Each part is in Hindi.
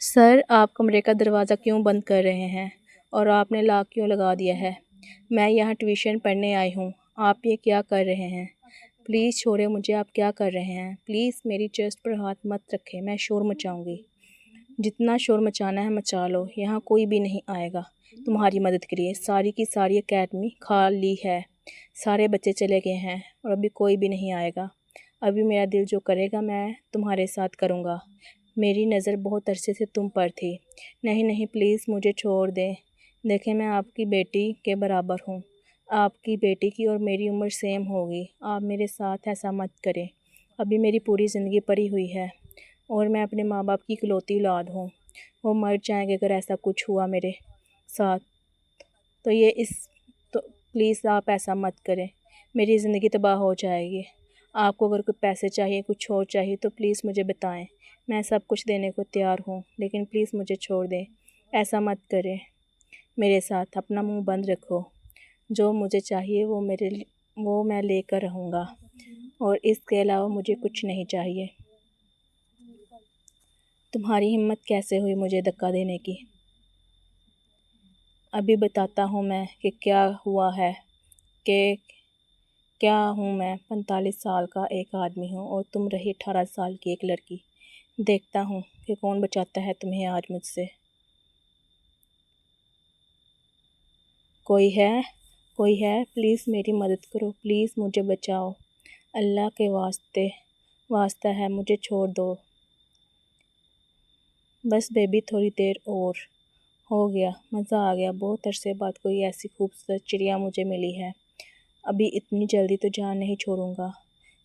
सर, आप कमरे का दरवाज़ा क्यों बंद कर रहे हैं और आपने लॉक क्यों लगा दिया है? मैं यहाँ ट्यूशन पढ़ने आई हूँ। आप ये क्या कर रहे हैं? प्लीज़ छोड़िए मुझे, आप क्या कर रहे हैं? प्लीज़ मेरी चेस्ट पर हाथ मत रखें, मैं शोर मचाऊँगी। जितना शोर मचाना है मचा लो, यहाँ कोई भी नहीं आएगा तुम्हारी मदद के लिए। सारी की सारी एकेडमी खाली है, सारे बच्चे चले गए हैं और अभी कोई भी नहीं आएगा। अभी मेरा दिल जो करेगा मैं तुम्हारे साथ करूँगा। मेरी नज़र बहुत अरसे से तुम पर थी। नहीं नहीं, प्लीज़ मुझे छोड़ दें। देखें, मैं आपकी बेटी के बराबर हूँ। आपकी बेटी की और मेरी उम्र सेम होगी। आप मेरे साथ ऐसा मत करें। अभी मेरी पूरी ज़िंदगी पड़ी हुई है और मैं अपने माँ बाप की इकलौती औलाद हूँ। वो मर जाएंगे अगर ऐसा कुछ हुआ मेरे साथ। तो ये इस तो प्लीज़ आप ऐसा मत करें, मेरी ज़िंदगी तबाह हो जाएगी। आपको अगर कोई पैसे चाहिए, कुछ और चाहिए तो प्लीज़ मुझे बताएं। मैं सब कुछ देने को तैयार हूँ, लेकिन प्लीज़ मुझे छोड़ दें। ऐसा मत करें मेरे साथ, अपना मुंह बंद रखो। जो मुझे चाहिए वो मैं लेकर रहूँगा और इसके अलावा मुझे कुछ नहीं चाहिए। तुम्हारी हिम्मत कैसे हुई मुझे धक्का देने की? अभी बताता हूँ मैं कि क्या हुआ है। कि क्या हूँ मैं 45 साल का एक आदमी हूँ और तुम रही 18 साल की एक लड़की। देखता हूँ कि कौन बचाता है तुम्हें आज मुझसे। कोई है? कोई है? प्लीज़ मेरी मदद करो, प्लीज़ मुझे बचाओ। अल्लाह के वास्ता है, मुझे छोड़ दो। बस बेबी, थोड़ी देर और। हो गया, मज़ा आ गया। बहुत अरसे बाद कोई ऐसी खूबसूरत चिड़िया मुझे मिली है। अभी इतनी जल्दी तो जान नहीं छोड़ूंगा।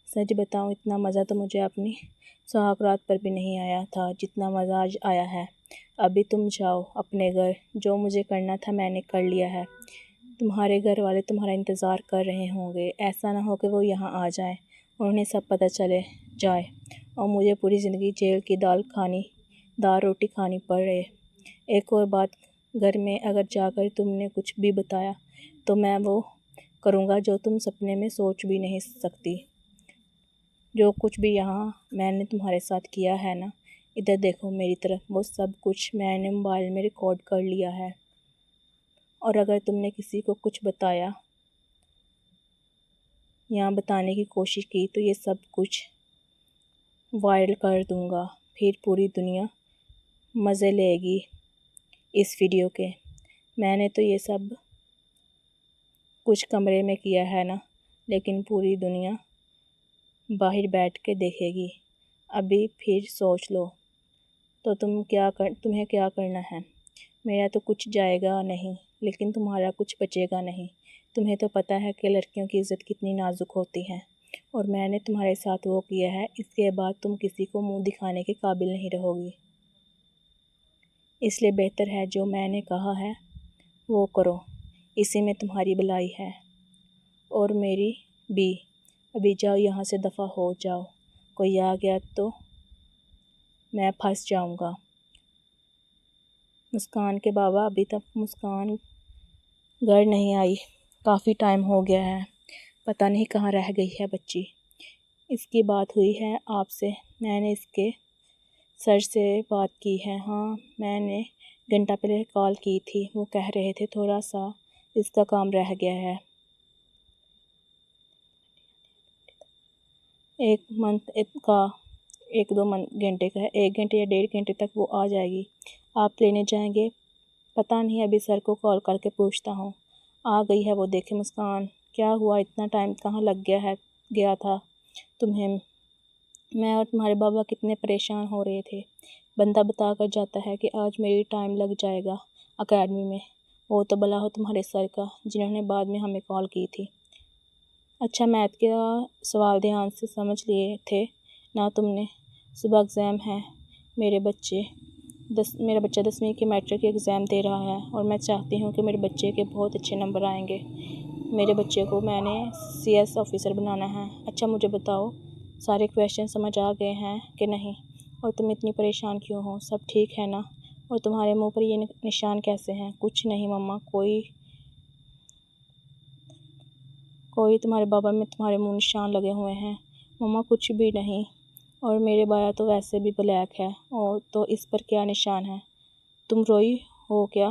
सच बताऊं, इतना मज़ा तो मुझे अपनी सुहागरात पर भी नहीं आया था जितना मज़ा आज आया है। अभी तुम जाओ अपने घर, जो मुझे करना था मैंने कर लिया है। तुम्हारे घर वाले तुम्हारा इंतज़ार कर रहे होंगे। ऐसा ना हो कि वो यहाँ आ जाए और उन्हें सब पता चले जाए और मुझे पूरी ज़िंदगी जेल की दाल रोटी खानी पड़े। एक और बात, घर में अगर जाकर तुमने कुछ भी बताया तो मैं वो करूँगा जो तुम सपने में सोच भी नहीं सकती। जो कुछ भी यहाँ मैंने तुम्हारे साथ किया है ना, इधर देखो मेरी तरफ, वो सब कुछ मैंने मोबाइल में रिकॉर्ड कर लिया है। और अगर तुमने किसी को कुछ बताया या बताने की कोशिश की तो ये सब कुछ वायरल कर दूँगा। फिर पूरी दुनिया मज़े लेगी इस वीडियो के। मैंने तो ये सब कुछ कमरे में किया है ना, लेकिन पूरी दुनिया बाहर बैठ के देखेगी। अभी फिर सोच लो तो तुम्हें क्या करना है। मेरा तो कुछ जाएगा नहीं, लेकिन तुम्हारा कुछ बचेगा नहीं। तुम्हें तो पता है कि लड़कियों की इज़्ज़त कितनी नाजुक होती है और मैंने तुम्हारे साथ वो किया है। इसके बाद तुम किसी को मुंह दिखाने के काबिल नहीं रहोगी। इसलिए बेहतर है जो मैंने कहा है वो करो, इसी में तुम्हारी भलाई है और मेरी भी। अभी जाओ, यहाँ से दफ़ा हो जाओ। कोई आ गया तो मैं फंस जाऊँगा। मुस्कान के बाबा, अभी तक मुस्कान घर नहीं आई। काफ़ी टाइम हो गया है, पता नहीं कहाँ रह गई है बच्ची। इसकी बात हुई है आपसे? मैंने इसके सर से बात की है। हाँ, मैंने घंटा पहले कॉल की थी। वो कह रहे थे थोड़ा सा इसका काम रह गया है। एक दो घंटे का है, 1 घंटे या 1.5 घंटे तक वो आ जाएगी। आप लेने जाएंगे? पता नहीं, अभी सर को कॉल करके पूछता हूँ। आ गई है वो, देखे मुस्कान। क्या हुआ, इतना टाइम कहाँ लग गया था तुम्हें? मैं और तुम्हारे बाबा कितने परेशान हो रहे थे। बंदा बता कर जाता है कि आज मेरी टाइम लग जाएगा अकेडमी में। वो तो भला हो तुम्हारे सर का, जिन्होंने बाद में हमें कॉल की थी। अच्छा, मैथ के सवाल ध्यान से समझ लिए थे ना तुमने? सुबह एग्ज़ाम है। मेरा बच्चा 10वीं के मैट्रिक के एग्ज़ाम दे रहा है और मैं चाहती हूँ कि मेरे बच्चे के बहुत अच्छे नंबर आएंगे। मेरे बच्चे को मैंने CS ऑफ़िसर बनाना है। अच्छा मुझे बताओ, सारे क्वेश्चन समझ आ गए हैं कि नहीं? और तुम इतनी परेशान क्यों हो? सब ठीक है ना? और तुम्हारे मुंह पर ये निशान कैसे हैं? कुछ नहीं मम्मा, कोई तुम्हारे बाबा में तुम्हारे मुंह निशान लगे हुए हैं। मम्मा कुछ भी नहीं, और मेरे बाल तो वैसे भी ब्लैक है, और तो इस पर क्या निशान है? तुम रोई हो क्या?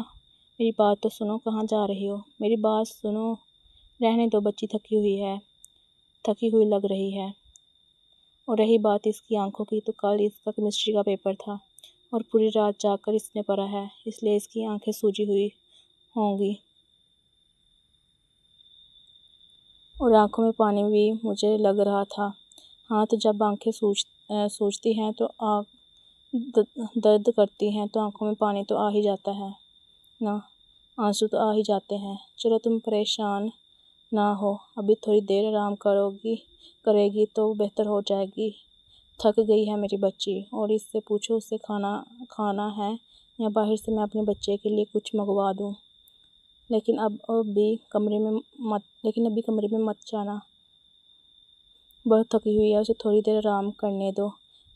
मेरी बात तो सुनो, कहाँ जा रही हो? मेरी बात सुनो। रहने दो, बच्ची थकी हुई है, थकी हुई लग रही है। और रही बात इसकी आंखों की, तो कल इसका केमिस्ट्री का पेपर था और पूरी रात जाकर इसने पढ़ा है, इसलिए इसकी आंखें सूजी हुई होंगी और आंखों में पानी भी मुझे लग रहा था। हाँ, तो जब आंखें सूजती हैं तो आँख दर्द करती हैं तो आंखों में पानी तो आ ही जाता है ना, आंसू तो आ ही जाते हैं। चलो तुम परेशान ना हो, अभी थोड़ी देर आराम करेगी तो बेहतर हो जाएगी। थक गई है मेरी बच्ची। और इससे पूछो उससे खाना खाना है या बाहर से मैं अपने बच्चे के लिए कुछ मंगवा दूँ। लेकिन अभी कमरे में मत जाना, बहुत थकी हुई है, उसे थोड़ी देर आराम करने दो।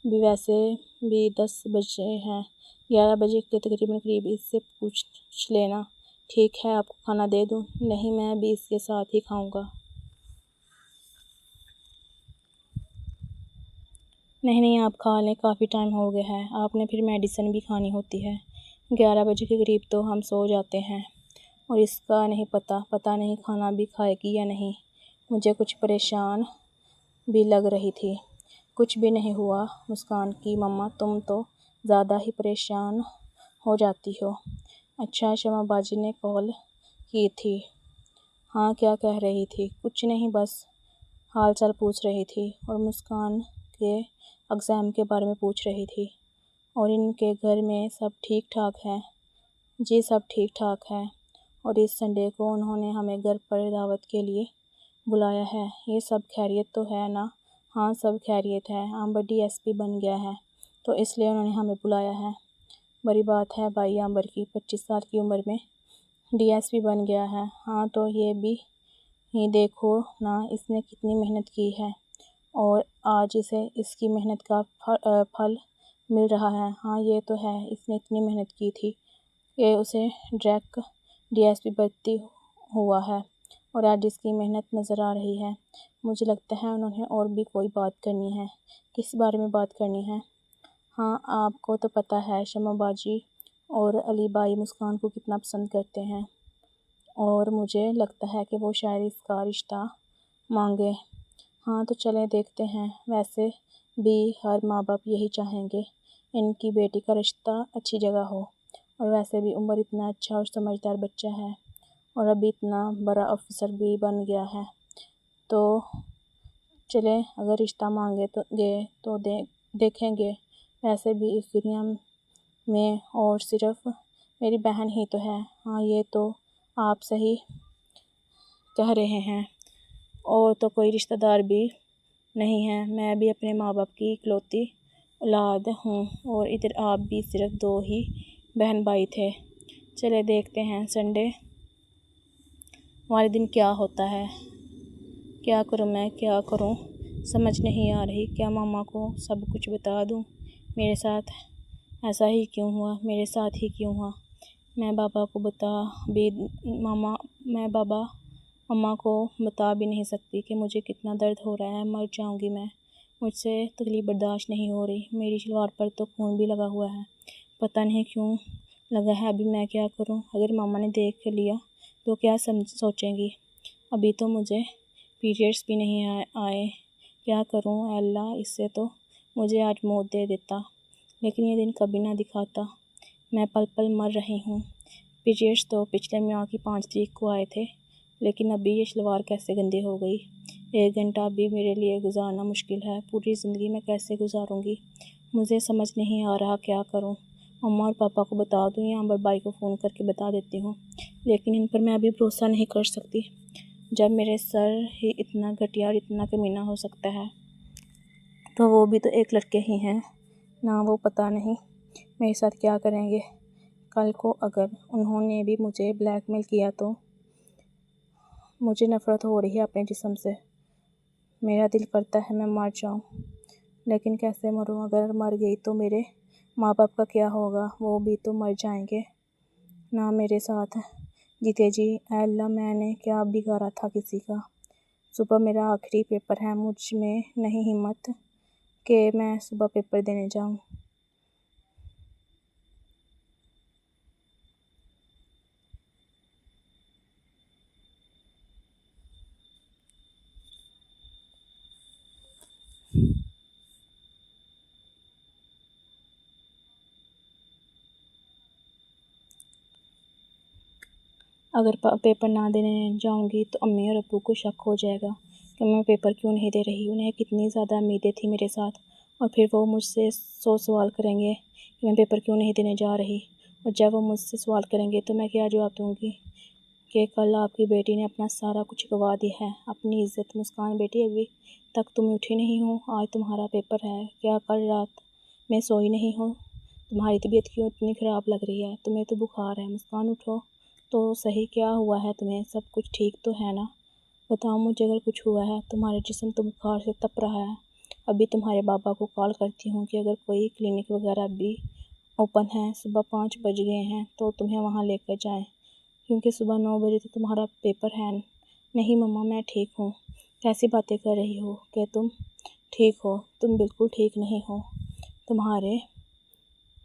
अभी वैसे भी 10 बजे हैं, 11 बजे के करीब इससे पूछ लेना। ठीक है, आपको खाना दे दूँ? नहीं, मैं भी इसके साथ ही खाऊंगा। नहीं, आप खा लें, काफ़ी टाइम हो गया है, आपने फिर मेडिसिन भी खानी होती है। 11 बजे के करीब तो हम सो जाते हैं। और इसका नहीं पता नहीं खाना भी खाएगी या नहीं। मुझे कुछ परेशान भी लग रही थी। कुछ भी नहीं हुआ मुस्कान की मम्मा, तुम तो ज़्यादा ही परेशान हो जाती हो। अच्छा, शमा बाजी ने कॉल की थी? हाँ, क्या कह रही थी? कुछ नहीं, बस हाल चाल पूछ रही थी और मुस्कान के एग्ज़ाम के बारे में पूछ रही थी। और इनके घर में सब ठीक ठाक है? जी, सब ठीक ठाक है। और इस संडे को उन्होंने हमें घर पर दावत के लिए बुलाया है। ये सब खैरियत तो है ना? हाँ, सब खैरियत है। आंबर डीएसपी बन गया है तो इसलिए उन्होंने हमें बुलाया है। बड़ी बात है भाई, आंबर की 25 साल की उम्र में डीएसपी बन गया है। हाँ, तो ये भी ही देखो ना, इसने कितनी मेहनत की है और आज इसे इसकी मेहनत का फल मिल रहा है। हाँ, ये तो है, इसने इतनी मेहनत की थी, ये उसे डायरेक्ट डीएसपी भर्ती हुआ है और आज इसकी मेहनत नज़र आ रही है। मुझे लगता है उन्होंने और भी कोई बात करनी है। किस बारे में बात करनी है? हाँ, आपको तो पता है शमा बाजी और अली भाई मुस्कान को कितना पसंद करते हैं और मुझे लगता है कि वो शायद इसका रिश्ता मांगे। हाँ, तो चलें देखते हैं। वैसे भी हर माँ बाप यही चाहेंगे इनकी बेटी का रिश्ता अच्छी जगह हो। और वैसे भी उमर इतना अच्छा और समझदार बच्चा है और अभी इतना बड़ा अफसर भी बन गया है। तो चलें, अगर रिश्ता मांगे तो देखेंगे। वैसे भी इस दुनिया में और सिर्फ मेरी बहन ही तो है। हाँ, ये तो आप सही कह रहे हैं, और तो कोई रिश्तेदार भी नहीं है। मैं भी अपने माँ बाप की इकलौती औलाद हूँ और इधर आप भी सिर्फ 2 ही बहन भाई थे। चले देखते हैं संडे वाले दिन क्या होता है। क्या करूँ समझ नहीं आ रही। क्या मामा को सब कुछ बता दूँ? मेरे साथ ऐसा ही क्यों हुआ? मेरे साथ ही क्यों हुआ? मैं बाबा मम्मा को बता भी नहीं सकती कि मुझे कितना दर्द हो रहा है, मर जाऊंगी मैं। मुझसे तकलीफ़ बर्दाश्त नहीं हो रही। मेरी शलवार पर तो खून भी लगा हुआ है, पता नहीं क्यों लगा है। अभी मैं क्या करूं? अगर मामा ने देख लिया तो क्या सोचेंगी? अभी तो मुझे पीरियड्स भी नहीं आए। क्या करूं? अल्लाह, इससे तो मुझे आज मौत दे देता, लेकिन ये दिन कभी ना दिखाता। मैं पल पल मर रही हूँ। पीरियड्स तो पिछले माह की 5 तारीख को आए थे, लेकिन अभी ये शलवार कैसे गंदी हो गई। 1 घंटा भी मेरे लिए गुजारना मुश्किल है। पूरी ज़िंदगी मैं कैसे गुजारूंगी? मुझे समझ नहीं आ रहा क्या करूं। मम्मा और पापा को बता दूं या अमर भाई को फ़ोन करके बता देती हूँ, लेकिन इन पर मैं अभी भरोसा नहीं कर सकती। जब मेरे सर ही इतना घटिया और इतना कमीना हो सकता है, तो वो भी तो एक लड़के ही हैं ना। वो पता नहीं मेरे साथ क्या करेंगे। कल को अगर उन्होंने भी मुझे ब्लैकमेल किया तो मुझे नफ़रत हो रही है अपने जिस्म से। मेरा दिल करता है मैं मर जाऊं, लेकिन कैसे मरूं? अगर मर गई तो मेरे माँ बाप का क्या होगा? वो भी तो मर जाएंगे ना मेरे साथ। जीते जी अल्लाह, मैंने क्या बिगाड़ा था किसी का? सुबह मेरा आखिरी पेपर है, मुझ में नहीं हिम्मत कि मैं सुबह पेपर देने जाऊँ। अगर पेपर ना देने जाऊंगी तो अम्मी और अब्बू को शक हो जाएगा कि मैं पेपर क्यों नहीं दे रही। उन्हें कितनी ज़्यादा उम्मीदें थी मेरे साथ, और फिर वो मुझसे 100 सवाल करेंगे कि मैं पेपर क्यों नहीं देने जा रही। और जब वो मुझसे सवाल करेंगे तो मैं क्या जवाब दूँगी कि कल आपकी बेटी ने अपना सारा कुछ गंवा दिया है, अपनी इज़्ज़त। मुस्कान बेटी, अभी तक तुम उठी नहीं हो, आज तुम्हारा पेपर है। क्या कल रात में सोई नहीं हो? तुम्हारी तबीयत क्यों इतनी ख़राब लग रही है? तुम्हें तो बुखार है। मुस्कान, उठो तो सही, क्या हुआ है तुम्हें? सब कुछ ठीक तो है ना? बताओ मुझे अगर कुछ हुआ है। तुम्हारा जिस्म तो बुखार से तप रहा है। अभी तुम्हारे बाबा को कॉल करती हूँ कि अगर कोई क्लिनिक वगैरह भी ओपन है, सुबह 5 बज गए हैं, तो तुम्हें वहाँ लेकर जाएं, क्योंकि सुबह 9 बजे तो तुम्हारा पेपर है। नहीं मम्मा, मैं ठीक हूँ। कैसी बातें कर रही हो कि तुम ठीक हो? तुम बिल्कुल ठीक नहीं हो।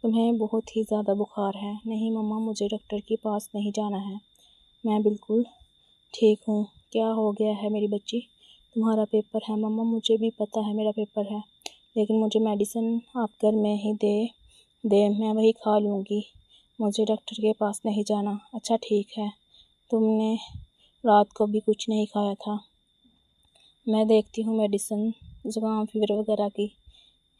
तुम्हें बहुत ही ज़्यादा बुखार है। नहीं मम्मा, मुझे डॉक्टर के पास नहीं जाना है, मैं बिल्कुल ठीक हूँ। क्या हो गया है मेरी बच्ची? तुम्हारा पेपर है। मम्मा, मुझे भी पता है मेरा पेपर है, लेकिन मुझे मेडिसिन आप घर में ही दे मैं वही खा लूँगी। मुझे डॉक्टर के पास नहीं जाना। अच्छा ठीक है, तुमने रात को भी कुछ नहीं खाया था। मैं देखती हूँ मेडिसिन ज़ुकाम फीवर वगैरह की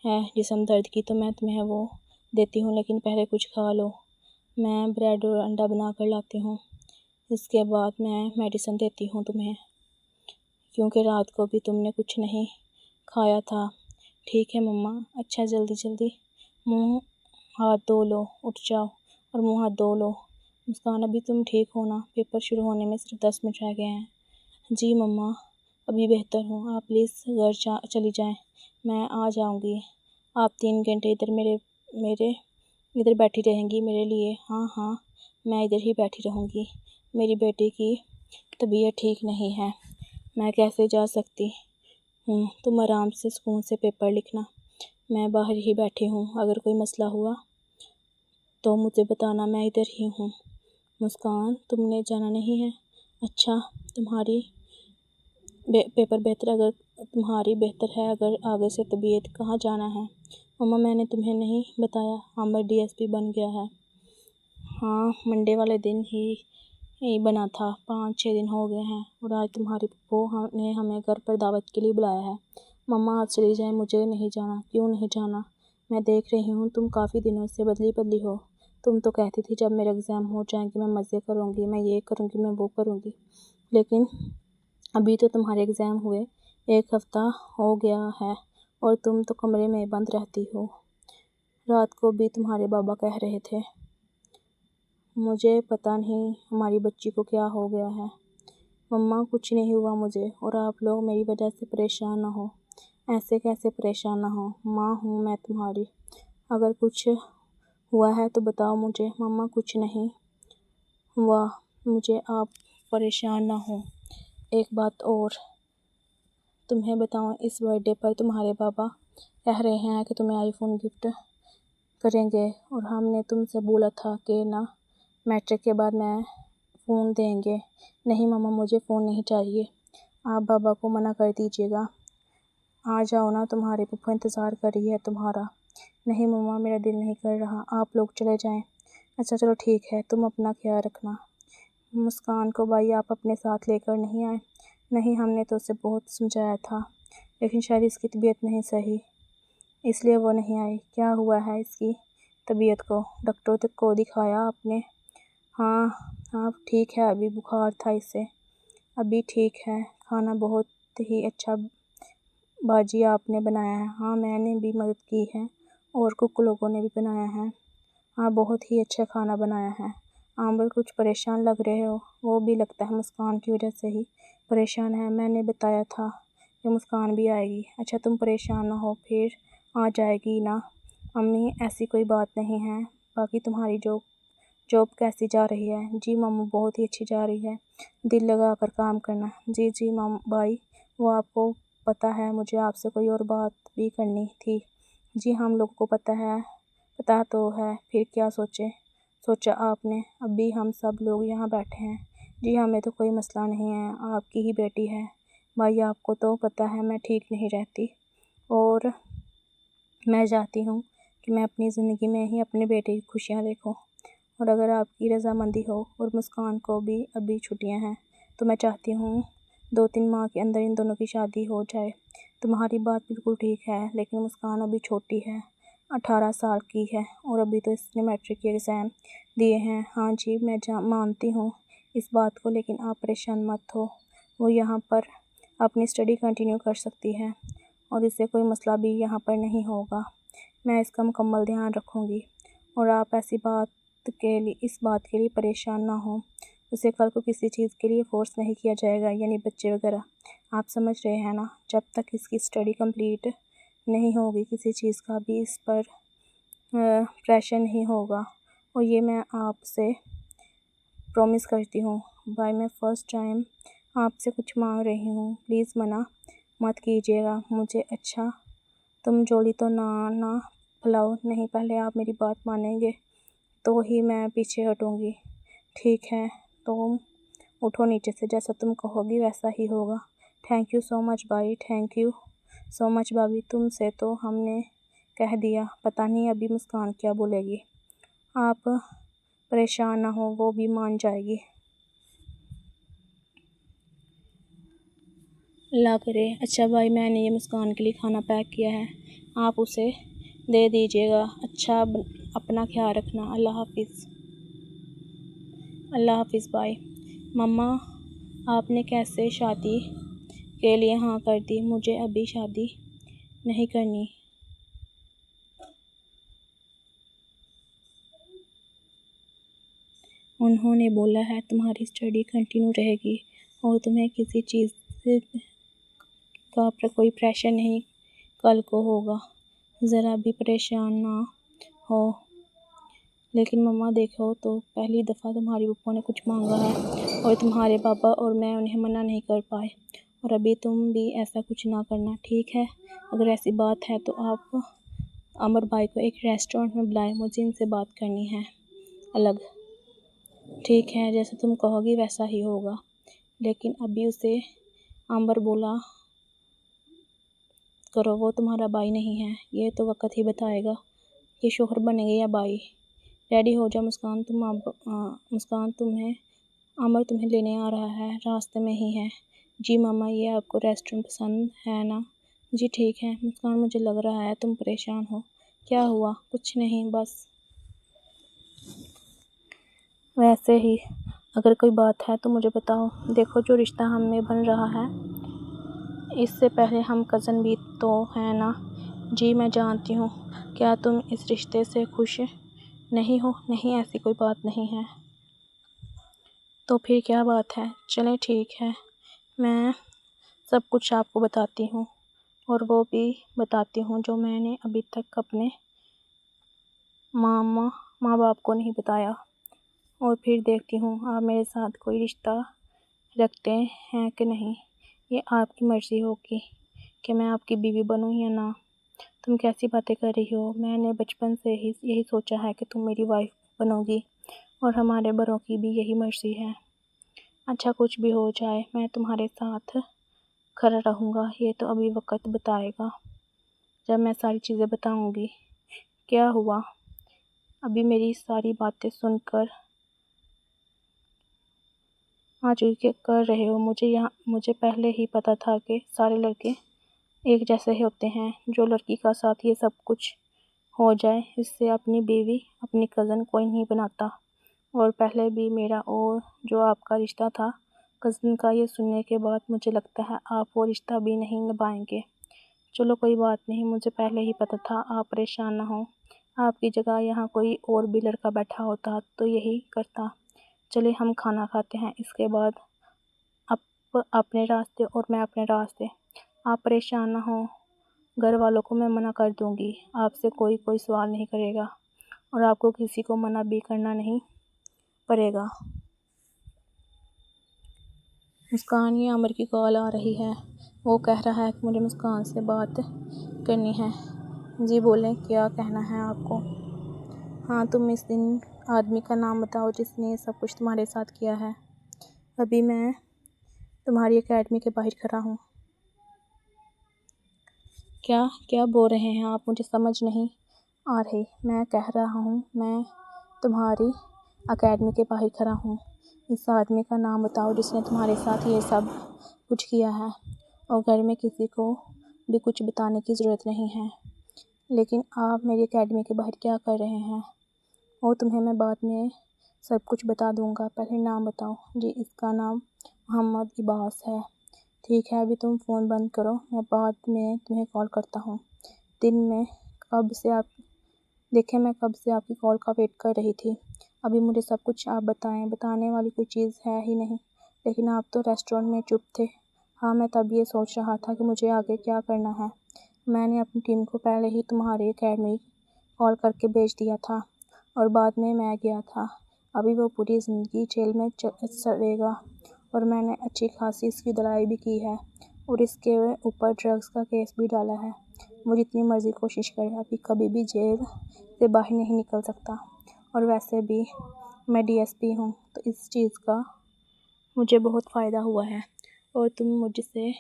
है, जिस्म दर्द की, तो मैं तुम्हें वो देती हूँ, लेकिन पहले कुछ खा लो। मैं ब्रेड और अंडा बना कर लाती हूँ, इसके बाद मैं मेडिसिन देती हूँ तुम्हें, क्योंकि रात को भी तुमने कुछ नहीं खाया था। ठीक है मम्मा। अच्छा, जल्दी जल्दी मुँह हाथ धो लो, उठ जाओ और मुँह हाथ धो लो। मुस्कान, अभी तुम ठीक हो ना? पेपर शुरू होने में सिर्फ 10 मिनट रह गए हैं। जी मम्मा, अभी बेहतर हूँ। आप प्लीज़ घर चली जाएं, मैं आ जाऊँगी। आप 3 घंटे इधर मेरे इधर बैठी रहेंगी मेरे लिए? हाँ हाँ, मैं इधर ही बैठी रहूँगी। मेरी बेटी की तबीयत ठीक नहीं है, मैं कैसे जा सकती हूँ? तुम आराम से सुकून से पेपर लिखना, मैं बाहर ही बैठी हूँ। अगर कोई मसला हुआ तो मुझे बताना, मैं इधर ही हूँ। मुस्कान, तुमने जाना नहीं है? अच्छा, तुम्हारी पेपर बेहतर अगर तुम्हारी बेहतर है, अगर आगे से तबीयत, कहाँ जाना है? मम्मा, मैंने तुम्हें नहीं बताया, आमिर डीएसपी बन गया है। हाँ, मंडे वाले दिन ही बना था। 5-6 दिन हो गए हैं, और आज तुम्हारी फूफो ने हमें घर पर दावत के लिए बुलाया है। मम्मा, आप चली जाएं, मुझे नहीं जाना। क्यों नहीं जाना? मैं देख रही हूँ तुम काफ़ी दिनों से बदली बदली हो। तुम तो कहती थी जब मेरे एग्ज़ाम हो जाएंगे मैं मज़े करूँगी, मैं ये करूँगी, मैं वो करूँगी, लेकिन अभी तो तुम्हारे एग्ज़ाम हुए 1 हफ़्ता हो गया है, और तुम तो कमरे में बंद रहती हो। रात को भी तुम्हारे बाबा कह रहे थे। मुझे पता नहीं हमारी बच्ची को क्या हो गया है। मम्मा, कुछ नहीं हुआ मुझे, और आप लोग मेरी वजह से परेशान ना हो। ऐसे कैसे परेशान ना हो? माँ हूँ मैं तुम्हारी, अगर कुछ हुआ है तो बताओ मुझे। मम्मा, कुछ नहीं हुआ मुझे, आप परेशान ना हो। एक बात और तुम्हें बताऊं, इस बर्थडे पर तुम्हारे बाबा कह रहे हैं कि तुम्हें आईफोन गिफ्ट करेंगे, और हमने तुमसे बोला था कि ना मैट्रिक के बाद मैं फ़ोन देंगे। नहीं मम्मा, मुझे फ़ोन नहीं चाहिए, आप बाबा को मना कर दीजिएगा। आ जाओ ना, तुम्हारी पप्पा इंतज़ार कर रही है तुम्हारा। नहीं मम्मा, मेरा दिल नहीं कर रहा, आप लोग चले जाएं। अच्छा चलो ठीक है, तुम अपना ख्याल रखना। मुस्कान को भाई आप अपने साथ लेकर नहीं आए? नहीं, हमने तो उसे बहुत समझाया था, लेकिन शायद इसकी तबीयत नहीं सही, इसलिए वो नहीं आई। क्या हुआ है इसकी तबीयत को? डॉक्टर तक को दिखाया आपने? हाँ हाँ, ठीक है, अभी बुखार था इसे, अभी ठीक है। खाना बहुत ही अच्छा बाजी आपने बनाया है। हाँ, मैंने भी मदद की है, और कुक लोगों ने भी बनाया है। हाँ, बहुत ही अच्छा खाना बनाया है। आंबल, कुछ परेशान लग रहे हो? वो भी लगता है मुस्कान की वजह से ही परेशान है, मैंने बताया था कि मुस्कान भी आएगी। अच्छा, तुम परेशान ना हो, फिर आ जाएगी ना। अम्मी, ऐसी कोई बात नहीं है। बाकी तुम्हारी जॉब कैसी जा रही है? जी मामू, बहुत ही अच्छी जा रही है, दिल लगा कर काम करना। जी जी माम भाई, वो आपको पता है मुझे आपसे कोई और बात भी करनी थी। जी हम लोगों को पता तो है, फिर क्या सोचा आपने? अभी हम सब लोग यहाँ बैठे हैं। जी हमें तो कोई मसला नहीं है, आपकी ही बेटी है। भाई आपको तो पता है मैं ठीक नहीं रहती और मैं चाहती हूँ कि मैं अपनी ज़िंदगी में ही अपने बेटे की खुशियाँ देखूँ। और अगर आपकी रज़ामंदी हो और मुस्कान को भी अभी छुट्टियाँ हैं तो मैं चाहती हूँ 2-3 माह के अंदर इन दोनों की शादी हो जाए। तुम्हारी बात बिल्कुल ठीक है, लेकिन मुस्कान अभी छोटी है, 18 साल की है और अभी तो इसने मैट्रिक के एग्ज़ाम दिए हैं। हाँ जी मैं मानती हूँ इस बात को, लेकिन आप परेशान मत हो। वो यहाँ पर अपनी स्टडी कंटिन्यू कर सकती है और इससे कोई मसला भी यहाँ पर नहीं होगा। मैं इसका मुकम्मल ध्यान रखूँगी और आप इस बात के लिए परेशान ना हो। उसे कल को किसी चीज़ के लिए फ़ोर्स नहीं किया जाएगा, यानी बच्चे वगैरह। आप समझ रहे हैं ना? जब तक इसकी स्टडी कंप्लीट नहीं होगी किसी चीज़ का भी इस पर प्रेशर नहीं होगा। और ये मैं आपसे प्रॉमिस करती हूँ। भाई मैं फ़र्स्ट टाइम आपसे कुछ मांग रही हूँ, प्लीज़ मना मत कीजिएगा मुझे। अच्छा तुम जोली तो ना फैलाओ, नहीं पहले आप मेरी बात मानेंगे तो ही मैं पीछे हटूँगी। ठीक है तुम उठो नीचे से, जैसा तुम कहोगी वैसा ही होगा। थैंक यू सो मच भाई, थैंक यू सो मच भाभी। तुमसे तो हमने कह दिया, पता नहीं अभी मुस्कान क्या बोलेगी। आप परेशान ना हो, वो भी मान जाएगी। अल्लाह करे। अच्छा भाई मैंने ये मुस्कान के लिए खाना पैक किया है, आप उसे दे दीजिएगा। अच्छा अपना ख्याल रखना। अल्लाह हाफिज़। अल्लाह हाफिज़ भाई। मम्मा आपने कैसे शादी के लिए हाँ कर दी? मुझे अभी शादी नहीं करनी। उन्होंने बोला है तुम्हारी स्टडी कंटिन्यू रहेगी और तुम्हें किसी चीज़ का कोई प्रेशर नहीं कल को होगा। ज़रा भी परेशान ना हो। लेकिन मम्मा देखो तो पहली दफ़ा तुम्हारी पप्पा ने कुछ मांगा है और तुम्हारे पापा और मैं उन्हें मना नहीं कर पाए, और अभी तुम भी ऐसा कुछ ना करना, ठीक है? अगर ऐसी बात है तो आप अमर भाई को एक रेस्टोरेंट में बुलाएं, मुझे इनसे बात करनी है अलग। ठीक है जैसे तुम कहोगी वैसा ही होगा, लेकिन अभी उसे अमर बोला करो, वो तुम्हारा भाई नहीं है। ये तो वक्त ही बताएगा कि शोहर बनेंगे या भाई। रेडी हो जा मुस्कान, मुस्कान तुम्हें अमर तुम्हें लेने आ रहा है, रास्ते में ही है। जी मामा ये आपको रेस्टोरेंट पसंद है ना? जी ठीक है। मुस्कान मुझे लग रहा है तुम परेशान हो। क्या हुआ? कुछ नहीं बस वैसे ही। अगर कोई बात है तो मुझे बताओ। देखो जो रिश्ता हमें बन रहा है इससे पहले हम कज़न भी तो हैं ना? जी मैं जानती हूँ। क्या तुम इस रिश्ते से खुश नहीं हो? नहीं ऐसी कोई बात नहीं है। तो फिर क्या बात है? चलें ठीक है, मैं सब कुछ आपको बताती हूँ और वो भी बताती हूँ जो मैंने अभी तक अपने माँ बाप को नहीं बताया। और फिर देखती हूँ आप मेरे साथ कोई रिश्ता रखते हैं कि नहीं। ये आपकी मर्ज़ी होगी कि मैं आपकी बीवी बनूँ या ना। तुम कैसी बातें कर रही हो? मैंने बचपन से ही यही सोचा है कि तुम मेरी वाइफ बनोगी और हमारे बड़ों की भी यही मर्ज़ी है। अच्छा कुछ भी हो जाए मैं तुम्हारे साथ खड़ा रहूँगा। ये तो अभी वक्त बताएगा जब मैं सारी चीज़ें बताऊँगी। क्या हुआ? अभी मेरी सारी बातें सुनकर आज क्या कर रहे हो? मुझे पहले ही पता था कि सारे लड़के एक जैसे ही होते हैं। जो लड़की का साथ ये सब कुछ हो जाए इससे अपनी बीवी अपनी कज़न कोई नहीं बनाता। और पहले भी मेरा और जो आपका रिश्ता था कज़न का, ये सुनने के बाद मुझे लगता है आप वो रिश्ता भी नहीं निभाएंगे। चलो कोई बात नहीं, मुझे पहले ही पता था। आप परेशान ना हो। आपकी जगह यहाँ कोई और भी लड़का बैठा होता तो यही करता। चलिए हम खाना खाते हैं, इसके बाद आप अपने रास्ते और मैं अपने रास्ते। आप परेशान ना हो। घर वालों को मैं मना कर दूँगी, आपसे कोई सवाल नहीं करेगा और आपको किसी को मना भी करना नहीं पड़ेगा। मुस्कान ये अमर की कॉल आ रही है। वो कह रहा है कि मुझे मुस्कान से बात करनी है। जी बोलें, क्या कहना है आपको? हाँ, तुम इस दिन आदमी का नाम बताओ जिसने ये सब कुछ तुम्हारे साथ किया है। अभी मैं तुम्हारी एकेडमी के बाहर खड़ा हूँ। क्या क्या बोल रहे हैं आप? मुझे समझ नहीं आ रही। मैं कह रहा हूँ मैं तुम्हारी एकेडमी के बाहर खड़ा हूँ। इस आदमी का नाम बताओ जिसने तुम्हारे साथ ये सब कुछ किया है। और घर में किसी को भी कुछ बताने की ज़रूरत नहीं है, लेकिन आप मेरी एकेडमी के बाहर क्या कर रहे हैं? और तुम्हें मैं बाद में सब कुछ बता दूँगा, पहले नाम बताओ। जी, इसका नाम मोहम्मद इबास है। ठीक है, अभी तुम फ़ोन बंद करो, मैं बाद में तुम्हें कॉल करता हूँ। दिन में कब से आप देखें मैं कब से आपकी कॉल का वेट कर रही थी। अभी मुझे सब कुछ आप बताएं। बताने वाली कोई चीज़ है ही नहीं, लेकिन आप तो रेस्टोरेंट में चुप थे। हाँ, मैं तब ये सोच रहा था कि मुझे आगे क्या करना है। मैंने अपनी टीम को पहले ही तुम्हारी एकेडमी कॉल करके भेज दिया था और बाद में मैं गया था। अभी वो पूरी ज़िंदगी जेल में सड़ेगा और मैंने अच्छी खासी इसकी धुलाई भी की है और इसके ऊपर ड्रग्स का केस भी डाला है। वो जितनी मर्ज़ी कोशिश करे, अभी कभी भी जेल से बाहर नहीं निकल सकता। और वैसे भी मैं डीएसपी हूँ, तो इस चीज़ का मुझे बहुत फ़ायदा हुआ है। और तुम मुझसे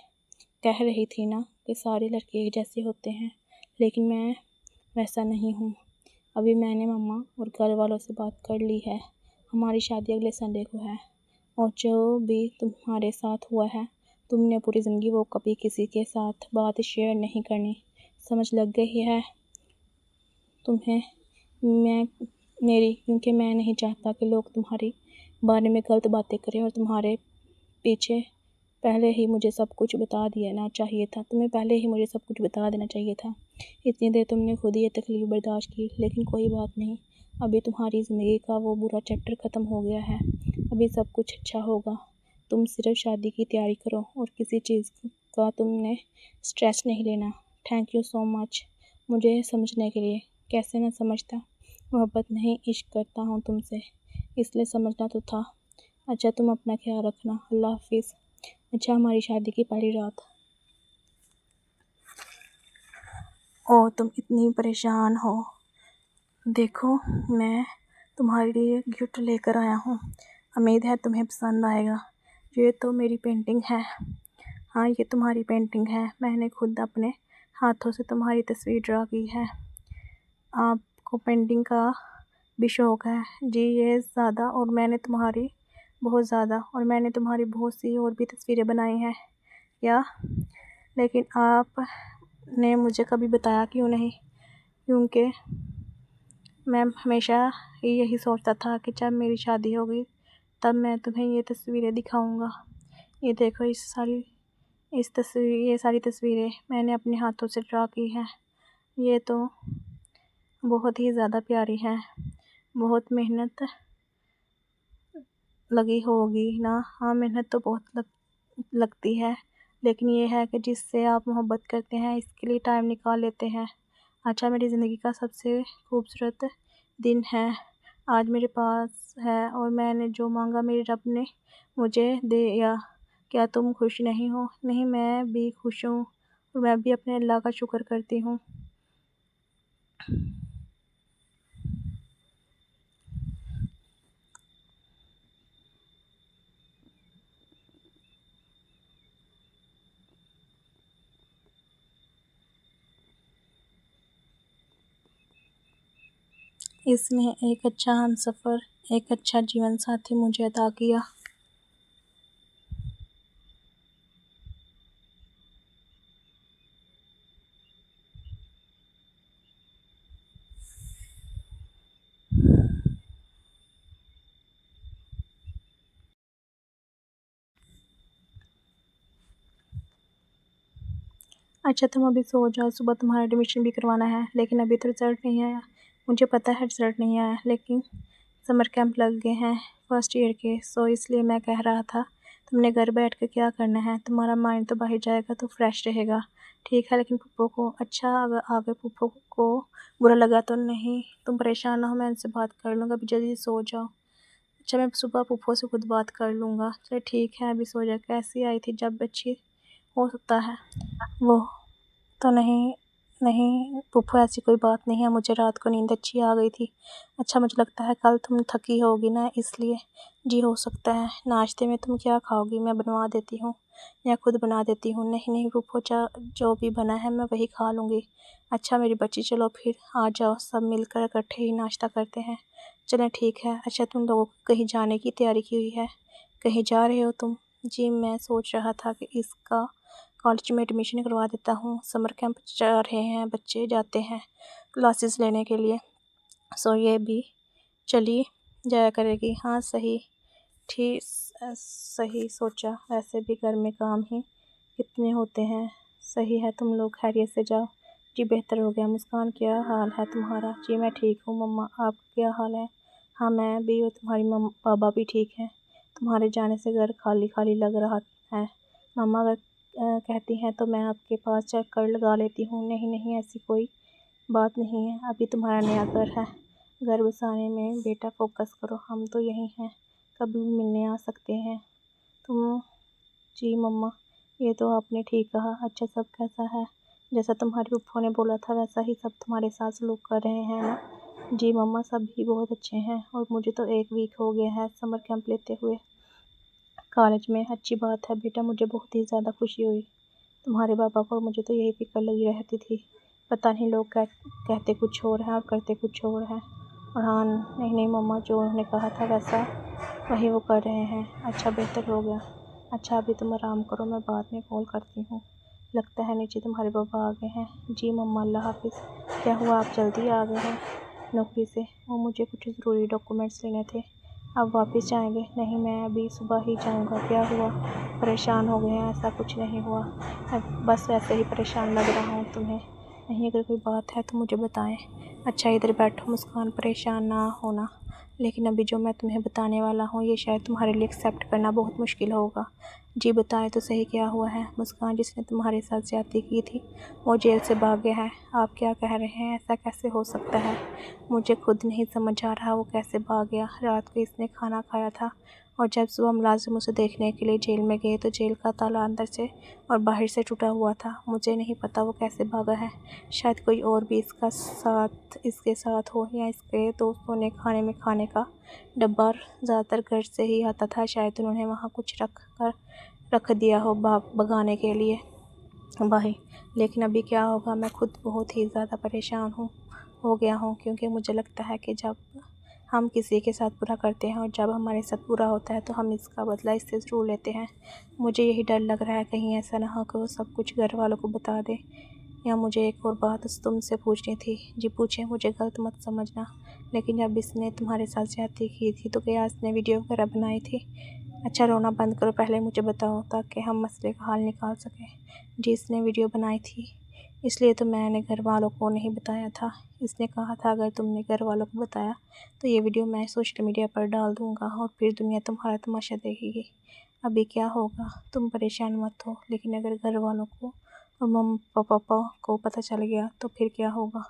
कह रही थी ना कि सारे लड़के एक जैसे होते हैं, लेकिन मैं वैसा नहीं हूँ। अभी मैंने मम्मा और घर वालों से बात कर ली है। हमारी शादी अगले संडे को है और जो भी तुम्हारे साथ हुआ है, तुमने पूरी ज़िंदगी वो कभी किसी के साथ बात शेयर नहीं करनी। समझ लग गई है तुम्हें? क्योंकि मैं नहीं चाहता कि लोग तुम्हारे बारे में गलत बातें करें और तुम्हारे पीछे पहले ही मुझे सब कुछ बता देना चाहिए था। तुम्हें पहले ही मुझे सब कुछ बता देना चाहिए था। इतनी देर तुमने खुद ये तकलीफ़ बर्दाश्त की, लेकिन कोई बात नहीं। अभी तुम्हारी ज़िंदगी का वो बुरा चैप्टर ख़त्म हो गया है। अभी सब कुछ अच्छा होगा। तुम सिर्फ शादी की तैयारी करो और किसी चीज़ का तुमने स्ट्रेस नहीं लेना। थैंक यू सो मच मुझे समझने के लिए। कैसे न समझता, मोहब्बत नहीं इश्क करता हूँ तुमसे, इसलिए समझना तो था। अच्छा, तुम अपना ख्याल रखना। अल्लाह हाफिज़। अच्छा, हमारी शादी की पहली रात। ओ, तुम इतनी परेशान हो। देखो, मैं तुम्हारे लिए गिफ्ट लेकर आया हूँ। उम्मीद है तुम्हें पसंद आएगा। ये तो मेरी पेंटिंग है। हाँ, ये तुम्हारी पेंटिंग है। मैंने खुद अपने हाथों से तुम्हारी तस्वीर ड्रा की है। आपको पेंटिंग का भी शौक़ है? जी, ये ज़्यादा और मैंने तुम्हारी बहुत सी और भी तस्वीरें बनाई हैं क्या? लेकिन आपने मुझे कभी बताया क्यों नहीं? क्योंकि मैं हमेशा ही यही सोचता था कि जब मेरी शादी होगी तब मैं तुम्हें ये तस्वीरें दिखाऊंगा। ये देखो, ये सारी तस्वीरें मैंने अपने हाथों से ड्रा की हैं। ये तो बहुत ही ज़्यादा प्यारी है। बहुत मेहनत लगी होगी ना? हाँ, मेहनत तो बहुत लगती है, लेकिन ये है कि जिससे आप मोहब्बत करते हैं इसके लिए टाइम निकाल लेते हैं। अच्छा, मेरी ज़िंदगी का सबसे खूबसूरत दिन है आज मेरे पास है और मैंने जो मांगा मेरे रब ने मुझे दिया। क्या तुम खुश नहीं हो? नहीं, मैं भी खुश हूँ और मैं भी अपने अल्लाह का शुक्र करती हूँ। इसने एक अच्छा हमसफ़र, एक अच्छा जीवन साथी मुझे अता किया। अच्छा, तुम अभी सो जाओ, सुबह तुम्हारा एडमिशन भी करवाना है। लेकिन अभी तो रिज़ल्ट नहीं आया। मुझे पता है रिज़ल्ट नहीं आया, लेकिन समर कैंप लग गए हैं फर्स्ट ईयर के, सो इसलिए मैं कह रहा था तुमने घर बैठ के क्या करना है। तुम्हारा माइंड तो बाहर जाएगा तो फ्रेश रहेगा। ठीक है, लेकिन पप्पो को अगर आगे पप्पो को बुरा लगा तो नहीं। तुम परेशान ना हो, मैं उनसे बात कर लूँगा। अभी जल्दी सो जाओ। अच्छा, मैं सुबह पप्पो से खुद बात कर लूँगा। चलो ठीक है, अभी सो जाओ। कैसी आई थी जब? अच्छी हो सकता है वो तो नहीं नहीं फूफो, ऐसी कोई बात नहीं है, मुझे रात को नींद अच्छी आ गई थी। अच्छा, मुझे लगता है कल तुम थकी होगी ना, इसलिए। जी हो सकता है। नाश्ते में तुम क्या खाओगी? मैं बनवा देती हूँ या खुद बना देती हूँ। नहीं नहीं फूफो, जो भी बना है मैं वही खा लूँगी। अच्छा मेरी बच्ची, चलो फिर आ जाओ, सब मिलकर इकट्ठे ही नाश्ता करते हैं। चलें ठीक है। अच्छा, तुम लोगों को कहीं जाने की तैयारी की हुई है? कहीं जा रहे हो तुम? जी मैं सोच रहा था कि इसका कॉलेज में एडमिशन करवा देता हूँ। समर कैंप जा रहे हैं, बच्चे जाते हैं क्लासेस लेने के लिए, सो ये भी चली जाया करेगी। हाँ सही, ठीक, सही सोचा। वैसे भी घर में काम ही कितने होते हैं। सही है, तुम लोग खैरियत से जाओ। जी बेहतर हो गया। मुस्कान, क्या हाल है तुम्हारा? जी मैं ठीक हूँ मम्मा, आपका क्या हाल है? हाँ मैं भी, और तुम्हारी पापा भी ठीक हैं। तुम्हारे जाने से घर खाली खाली लग रहा है। मम्मा अगर कहती हैं तो मैं आपके पास चक्कर लगा लेती हूँ। नहीं नहीं, ऐसी कोई बात नहीं है, अभी तुम्हारा नया घर है। घर बसाने में बेटा फोकस करो, हम तो यहीं हैं, कभी भी मिलने आ सकते हैं तुम। जी मम्मा, ये तो आपने ठीक कहा। अच्छा, सब कैसा है? जैसा तुम्हारे फूफो ने बोला था वैसा ही सब तुम्हारे साथ सलूक कर रहे हैं ना? जी मम्मा, सब भी बहुत अच्छे हैं, और मुझे तो 1 वीक हो गया है समर कैंप लेते हुए कॉलेज में। अच्छी बात है बेटा, मुझे बहुत ही ज़्यादा खुशी हुई। तुम्हारे पापा को मुझे तो यही फिक्र लगी रहती थी, पता नहीं लोग कहते कुछ और हैं और करते कुछ और हैं। और हाँ, नहीं नहीं मम्मा, जो उन्होंने कहा था वैसा वही वो कर रहे हैं। अच्छा बेहतर हो गया। अच्छा अभी तुम आराम करो, मैं बाद में कॉल करती हूँ। लगता है नीचे तुम्हारे पापा आ गए हैं। जी मम्मा, अल्लाह हाफिज़। क्या हुआ, आप जल्दी आ गए हैं नौकरी से? वो मुझे कुछ ज़रूरी डॉक्यूमेंट्स लेने थे। आप वापस जाएंगे? नहीं, मैं अभी सुबह ही जाऊंगा। क्या हुआ, परेशान हो गए हैं? ऐसा कुछ नहीं हुआ, बस वैसे ही परेशान लग रहा हूँ तुम्हें। नहीं, अगर कोई बात है तो मुझे बताएं। अच्छा इधर बैठो मुस्कान, परेशान ना होना, लेकिन अभी जो मैं तुम्हें बताने वाला हूँ ये शायद तुम्हारे लिए एक्सेप्ट करना बहुत मुश्किल होगा। जी बताएं तो सही, क्या हुआ है? मुस्कान, जिसने तुम्हारे साथ ज्यादती की थी वो जेल से भाग गया है। आप क्या कह रहे हैं? ऐसा कैसे हो सकता है? मुझे खुद नहीं समझ आ रहा वो कैसे भाग गया। रात को इसने खाना खाया था, और जब सुबह मुलाजिम उसे देखने के लिए जेल में गए तो जेल का ताला अंदर से और बाहर से टूटा हुआ था। मुझे नहीं पता वो कैसे भागा है। शायद कोई और भी इसके साथ हो, या इसके दोस्तों ने खाने का डब्बा ज़्यादातर घर से ही आता था, शायद उन्होंने वहाँ कुछ रख दिया हो भगाने के लिए बाहर। लेकिन अभी क्या होगा? मैं खुद बहुत ही ज़्यादा परेशान हो गया हूँ, क्योंकि मुझे लगता है कि जब हम किसी के साथ बुरा करते हैं और जब हमारे साथ बुरा होता है तो हम इसका बदला इससे ज़रूर लेते हैं। मुझे यही डर लग रहा है कहीं ऐसा ना हो कि वो सब कुछ घर वालों को बता दे। या मुझे एक और बात तुमसे पूछनी थी। जी पूछें, मुझे गलत मत समझना, लेकिन जब इसने तुम्हारे साथ ज्यादती की थी तो क्या इसने वीडियो वगैरह बनाई थी? अच्छा रोना बंद करो, पहले मुझे बताओ ताकि हम मसले का हल निकाल सकें। जी इसने वीडियो बनाई थी, इसलिए तो मैंने घर वालों को नहीं बताया था। इसने कहा था अगर तुमने घर वालों को बताया तो ये वीडियो मैं सोशल मीडिया पर डाल दूँगा और फिर दुनिया तुम्हारा तमाशा देखेगी। अभी क्या होगा? तुम परेशान मत हो, लेकिन अगर घर वालों को और मम्मा पापा को पता चल गया तो फिर क्या होगा?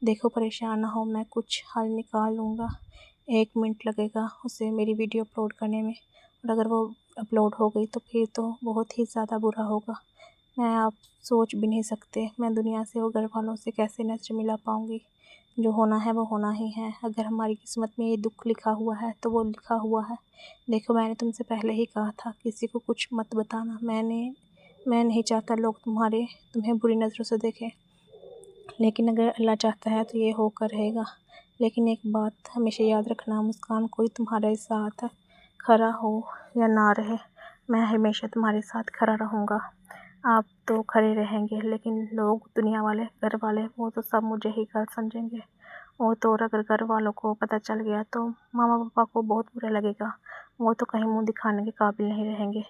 देखो परेशान ना हो, मैं कुछ हल निकाल लूँगा। 1 मिनट लगेगा उसे मेरी वीडियो अपलोड करने में, और अगर वो अपलोड हो गई तो फिर तो बहुत ही ज़्यादा बुरा होगा। मैं आप सोच भी नहीं सकते मैं दुनिया से और घर वालों से कैसे नज़र मिला पाऊँगी। जो होना है वो होना ही है। अगर हमारी किस्मत में ये दुख लिखा हुआ है तो वो लिखा हुआ है। देखो मैंने तुमसे पहले ही कहा था किसी को कुछ मत बताना। मैं नहीं चाहता लोग तुम्हें बुरी नज़रों से देखें, लेकिन अगर अल्लाह चाहता है तो ये होकर रहेगा। लेकिन एक बात हमेशा याद रखना मुस्कान, कोई तुम्हारे साथ खड़ा हो या ना रहे, मैं हमेशा तुम्हारे साथ खड़ा रहूँगा। आप तो खड़े रहेंगे, लेकिन लोग, दुनिया वाले, घर वाले, वो तो सब मुझे ही गलत समझेंगे। वो तो, और अगर घर वालों को पता चल गया तो मामा पापा को बहुत बुरा लगेगा। वो तो कहीं मुंह दिखाने के काबिल नहीं रहेंगे।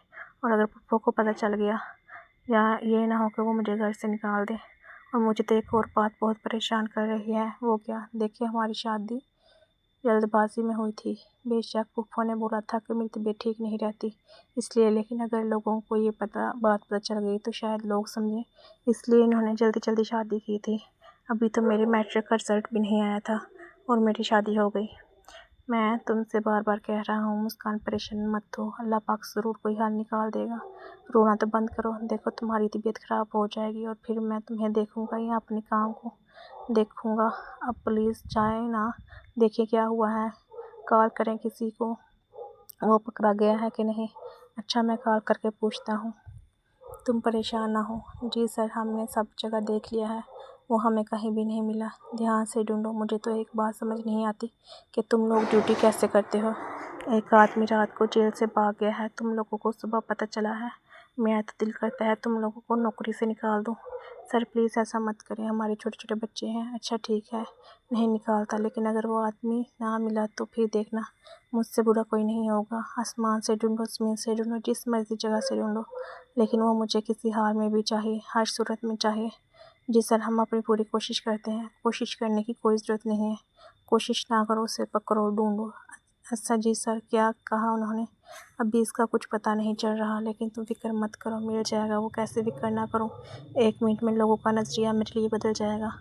और अगर पप्पा को पता चल गया, या ये ना हो कि वो मुझे घर से निकाल दे। और मुझे तो एक और बात बहुत परेशान कर रही है। वो क्या? देखिए हमारी शादी जल्दबाजी में हुई थी। बेशक फूफो ने बोला था कि मेरी तबीयत ठीक नहीं रहती इसलिए, लेकिन अगर लोगों को ये बात पता चल गई तो शायद लोग समझें, इसलिए इन्होंने जल्दी जल्दी शादी की थी। अभी तो मेरे मैट्रिक का रिजल्ट भी नहीं आया था और मेरी शादी हो गई। मैं तुमसे बार बार कह रहा हूँ मुस्कान, परेशान मत हो, अल्लाह पाक ज़रूर कोई हल निकाल देगा। रोना तो बंद करो, देखो तुम्हारी तबीयत ख़राब हो जाएगी और फिर मैं तुम्हें देखूँगा या अपने काम को देखूँगा। अब प्लीज़ जाए ना, देखिए क्या हुआ है, कॉल करें किसी को, वो पकड़ा गया है कि नहीं। अच्छा, मैं कॉल करके पूछता हूँ। तुम परेशान ना हो। जी सर, हमने सब जगह देख लिया है, वो हमें कहीं भी नहीं मिला। ध्यान से ढूंढो। मुझे तो एक बात समझ नहीं आती कि तुम लोग ड्यूटी कैसे करते हो। एक आदमी रात को जेल से भाग गया है, तुम लोगों को सुबह पता चला है। मेरा तो दिल करता है तुम लोगों को नौकरी से निकाल दूँ। सर प्लीज़ ऐसा मत करें, हमारे छोटे छोटे बच्चे हैं। अच्छा ठीक है, नहीं निकालता, लेकिन अगर वो आदमी ना मिला तो फिर देखना, मुझसे बुरा कोई नहीं होगा। आसमान से ढूंढो, ज़मीन से ढूंढो, जिस मर्ज़ी जगह से ढूंढो, लेकिन वो मुझे किसी हाल में भी चाहिए, हर सूरत में चाहिए। जी सर, हम अपनी पूरी कोशिश करते हैं। कोशिश करने की कोई ज़रूरत नहीं है, कोशिश ना करो, उसे पकड़ो, ढूंढो। अच्छा जी सर, क्या कहा उन्होंने? अभी इसका कुछ पता नहीं चल रहा, लेकिन तुम फिक्र मत करो, मिल जाएगा। वो कैसे फिक्र ना करो, 1 मिनट में लोगों का नज़रिया मेरे लिए बदल जाएगा।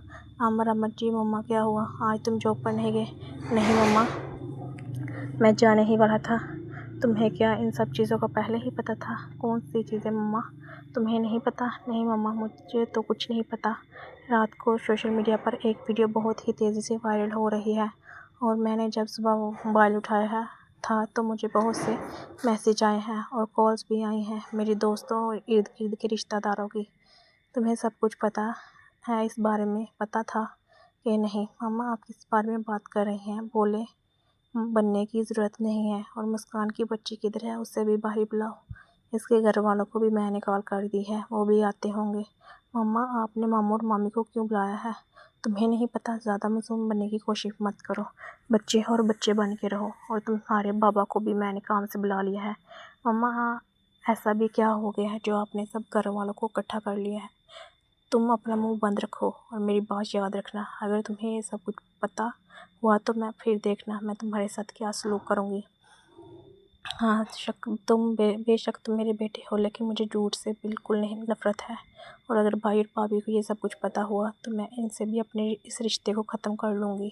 अमर अमर जी मम्मा, क्या हुआ, आज तुम जॉब पर नहीं गए? नहीं मम्मा, मैं जाने ही वाला था। तुम्हें क्या इन सब चीज़ों का पहले ही पता था? कौन सी चीज़ें मम्मा, तुम्हें नहीं पता? नहीं मम्मा, मुझे तो कुछ नहीं पता। रात को सोशल मीडिया पर एक वीडियो बहुत ही तेज़ी से वायरल हो रही है, और मैंने जब सुबह वो मोबाइल उठाया था तो मुझे बहुत से मैसेज आए हैं और कॉल्स भी आई हैं मेरे दोस्तों और इर्द गिर्द के रिश्तेदारों की। तुम्हें सब कुछ पता है इस बारे में? पता था कि नहीं? मम्मा, आप किस बारे में बात कर रही हैं? बोले बनने की ज़रूरत नहीं है। और मुस्कान की बच्ची किधर है? उससे भी बाहर बुलाओ। इसके घर वालों को भी मैंने कॉल कर दी है, वो भी आते होंगे। मम्मा, आपने मामू और मामी को क्यों बुलाया है? तुम्हें नहीं पता? ज़्यादा मासूम बनने की कोशिश मत करो, बच्चे और बच्चे बन के रहो। और तुम्हारे बाबा को भी मैंने काम से बुला लिया है। मम्मा, हाँ, ऐसा भी क्या हो गया है जो आपने सब घर वालों को इकट्ठा कर लिया है? तुम अपना मुंह बंद रखो और मेरी बात याद रखना। अगर तुम्हें ये सब कुछ पता हुआ तो मैं फिर देखना मैं तुम्हारे साथ क्या सलूक करूँगी। हाँ, बेशक तुम मेरे बेटे हो, लेकिन मुझे झूठ से बिल्कुल नहीं नफ़रत है। और अगर भाई और भाभी को ये सब कुछ पता हुआ तो मैं इनसे भी अपने इस रिश्ते को ख़त्म कर लूँगी।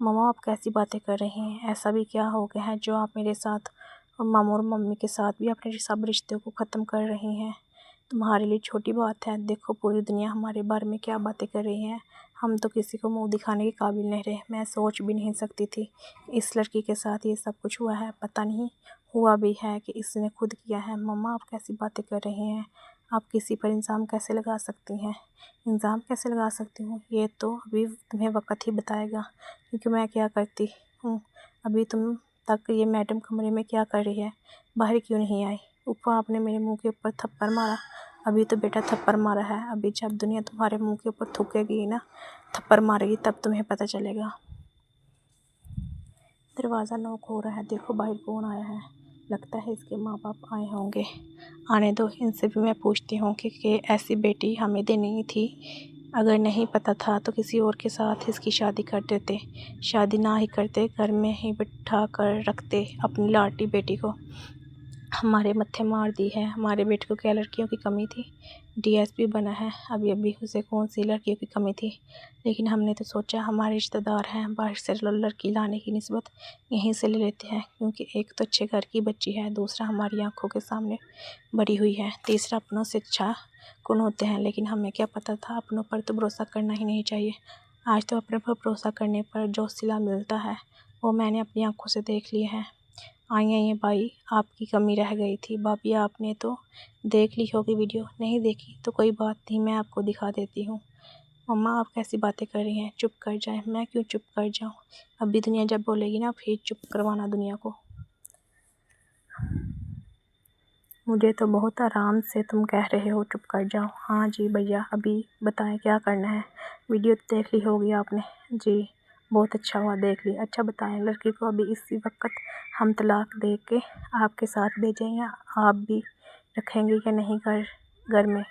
मम्मा, आप कैसी बातें कर रही हैं? ऐसा भी क्या हो गया है जो आप मेरे साथ और मामू और मम्मी के साथ भी अपने सब रिश्तों को ख़त्म कर रही हैं? तुम्हारे लिए छोटी बात है। देखो पूरी दुनिया हमारे बारे में क्या बातें कर रही है। हम तो किसी को मुंह दिखाने के काबिल नहीं रहे। मैं सोच भी नहीं सकती थी इस लड़की के साथ ये सब कुछ हुआ है। पता नहीं हुआ भी है कि इसने खुद किया है। मम्मा, आप कैसी बातें कर रही हैं? आप किसी पर इल्ज़ाम कैसे लगा सकती हैं? इल्ज़ाम कैसे लगा सकती हूँ, ये तो अभी तुम्हें वक्त ही बताएगा, क्योंकि मैं क्या करती हूँ। अभी तुम तक ये मैडम कमरे में क्या कर रही है? बाहर क्यों नहीं आई? ऊपर आपने मेरे मुंह के ऊपर थप्पड़ मारा। अभी तो बेटा थप्पड़ मारा है, अभी जब दुनिया तुम्हारे मुंह के ऊपर थूकेगी ना, थप्पड़ मारेगी, तब तुम्हें पता चलेगा। दरवाज़ा नॉक हो रहा है, देखो बाहर कौन आया है। लगता है इसके माँ बाप आए होंगे। आने दो, इनसे भी मैं पूछती हूँ कि ऐसी बेटी हमें देनी थी। अगर नहीं पता था तो किसी और के साथ इसकी शादी कर देते। शादी ना ही करते, घर में ही बिठा कर रखते अपनी लाडली बेटी को। हमारे मत्थे मार दी है। हमारे बेटे को क्या लड़कियों की कमी थी? डीएसपी बना है, अभी अभी उसे कौन सी लड़कियों की कमी थी? लेकिन हमने तो सोचा हमारे रिश्तेदार हैं, बाहर से लड़की लाने की निस्बत यहीं से ले लेते हैं, क्योंकि एक तो अच्छे घर की बच्ची है, दूसरा हमारी आंखों के सामने बड़ी हुई है, तीसरा अपनों से अच्छा कौन होते हैं। लेकिन हमें क्या पता था, अपनों पर तो भरोसा करना ही नहीं चाहिए। आज तो अपने पर भरोसा करने पर जो सिला मिलता है वो मैंने अपनी आंखों से देख लिया है। आइए भाई, आपकी कमी रह गई थी। भाभी, आपने तो देख ली होगी वीडियो। नहीं देखी तो कोई बात नहीं, मैं आपको दिखा देती हूँ। मम्मा, आप कैसी बातें कर रही हैं? चुप कर जाएं। मैं क्यों चुप कर जाऊँ? अभी दुनिया जब बोलेगी ना, फिर चुप करवाना दुनिया को। मुझे तो बहुत आराम से तुम कह रहे हो चुप कर जाओ। हाँ जी भैया, अभी बताएं क्या करना है? वीडियो तो देख ली होगी आपने। जी, बहुत अच्छा हुआ देख ली। अच्छा बताएं, लड़की को अभी इसी वक्त हम तलाक दे के आपके साथ भेजें, या आप भी रखेंगे या नहीं? घर में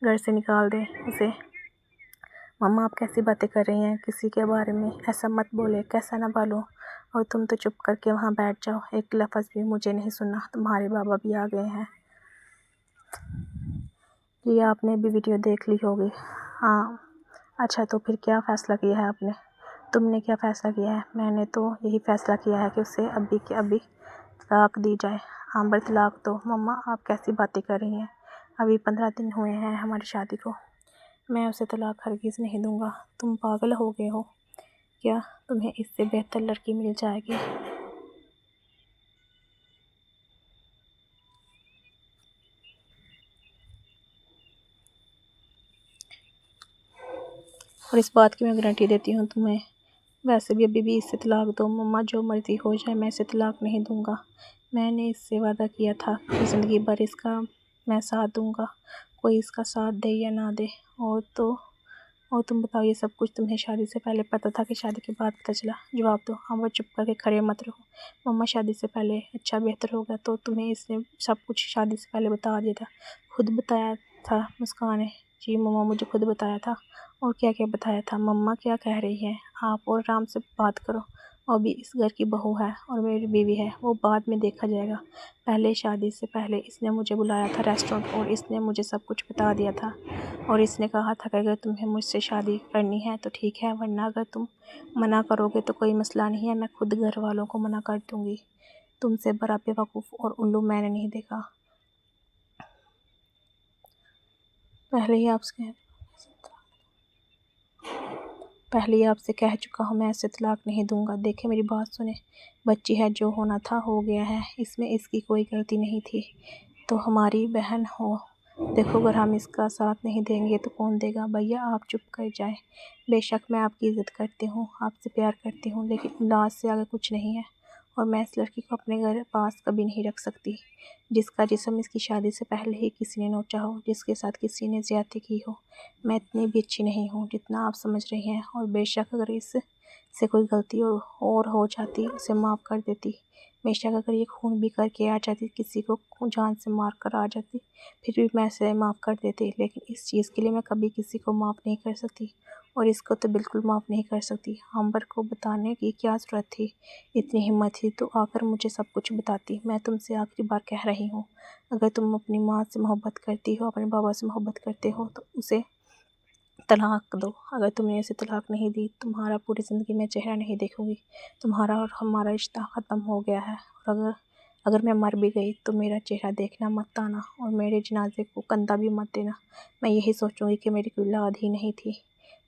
घर से निकाल दें उसे? मम्मा, आप कैसी बातें कर रही हैं? किसी के बारे में ऐसा मत बोले, कैसा ना बोलो। और तुम तो चुप करके वहाँ बैठ जाओ, एक लफ्ज़ भी मुझे नहीं सुनना। तुम्हारे बाबा भी आ गए हैं। जी, आपने भी वीडियो देख ली होगी। हाँ, अच्छा तो फिर क्या फ़ैसला किया है आपने? तुमने क्या फ़ैसला किया है? मैंने तो यही फ़ैसला किया है कि उसे अभी के अभी तलाक दी जाए। आम्बर तलाक दो। मम्मा आप कैसी बातें कर रही हैं? अभी 15 दिन हुए हैं हमारी शादी को। मैं उसे तलाक हरगिज़ नहीं दूँगा। तुम पागल हो गए हो क्या? तुम्हें इससे बेहतर लड़की मिल जाएगी। और इस बात की मैं गारंटी देती हूँ तुम्हें। वैसे भी अभी भी इससे तलाक दो। मम्मा जो मर्ज़ी हो जाए मैं इसे तलाक नहीं दूँगा। मैंने इससे वादा किया था कि ज़िंदगी भर इसका मैं साथ दूँगा, कोई इसका साथ दे या ना दे। और तुम बताओ, ये सब कुछ तुम्हें शादी से पहले पता था कि शादी के बाद पता चला? जवाब दो। हाँ, वो चुप करके खड़े मत रहो। मम्मा शादी से पहले अच्छा बेहतर होगा तो तुम्हें इसने सब कुछ शादी से पहले बता दिया था। खुद बताया था मुस्कान ने। जी मम्मा, मुझे खुद बताया था। और क्या क्या बताया था? मम्मा क्या कह रही हैं आप? और आराम से बात करो। अभी इस घर की बहू है और मेरी बीवी है, वो बाद में देखा जाएगा। पहले शादी से पहले इसने मुझे बुलाया था रेस्टोरेंट और इसने मुझे सब कुछ बता दिया था। और इसने कहा था कि अगर तुम्हें मुझसे शादी करनी है तो ठीक है, वरना अगर तुम मना करोगे तो कोई मसला नहीं है, मैं खुद घर वालों को मना कर दूँगी। तुमसे बड़ा बेवकूफ़ और उल्लू मैंने नहीं देखा। पहले ही आपसे कह चुका हूँ, मैं ऐसे तलाक नहीं दूँगा। देखें मेरी बात सुने। बच्ची है, जो होना था हो गया है, इसमें इसकी कोई गलती नहीं थी। तो हमारी बहन हो। देखो, अगर हम इसका साथ नहीं देंगे तो कौन देगा? भैया आप चुप कर जाएं। बेशक मैं आपकी इज़्ज़त करती हूँ, आपसे प्यार करती हूँ, लेकिन औलाद से आगे कुछ नहीं है। और मैं इस लड़की को अपने घर पास कभी नहीं रख सकती, जिसका जिस्म इसकी शादी से पहले ही किसी ने नोचा हो, जिसके साथ किसी ने ज़्यादती की हो। मैं इतनी भी अच्छी नहीं हूँ जितना आप समझ रही हैं। और बेशक अगर इससे कोई गलती और हो जाती, उसे माफ़ कर देती। बेशक अगर ये खून भी करके आ जाती, किसी को जान से मार कर आ जाती, फिर भी मैं इसे माफ़ कर देती। लेकिन इस चीज़ के लिए मैं कभी किसी को माफ़ नहीं कर सकती, और इसको तो बिल्कुल माफ़ नहीं कर सकती। आम्बर को बताने की क्या ज़रूरत थी? इतनी हिम्मत थी तो आकर मुझे सब कुछ बताती। मैं तुमसे आखिरी बार कह रही हूँ, अगर तुम अपनी माँ से मोहब्बत करती हो, अपने बाबा से मोहब्बत करते हो, तो उसे तलाक दो। अगर तुमने उसे तलाक नहीं दी, तुम्हारा पूरी ज़िंदगी में चेहरा नहीं देखूँगी। तुम्हारा और हमारा रिश्ता ख़त्म हो गया है। और अगर मैं मर भी गई तो मेरा चेहरा देखना मत आना, और मेरे जनाजे को कंधा भी मत देना। मैं यही सोचूंगी कि मेरी कोई औलाद ही नहीं थी।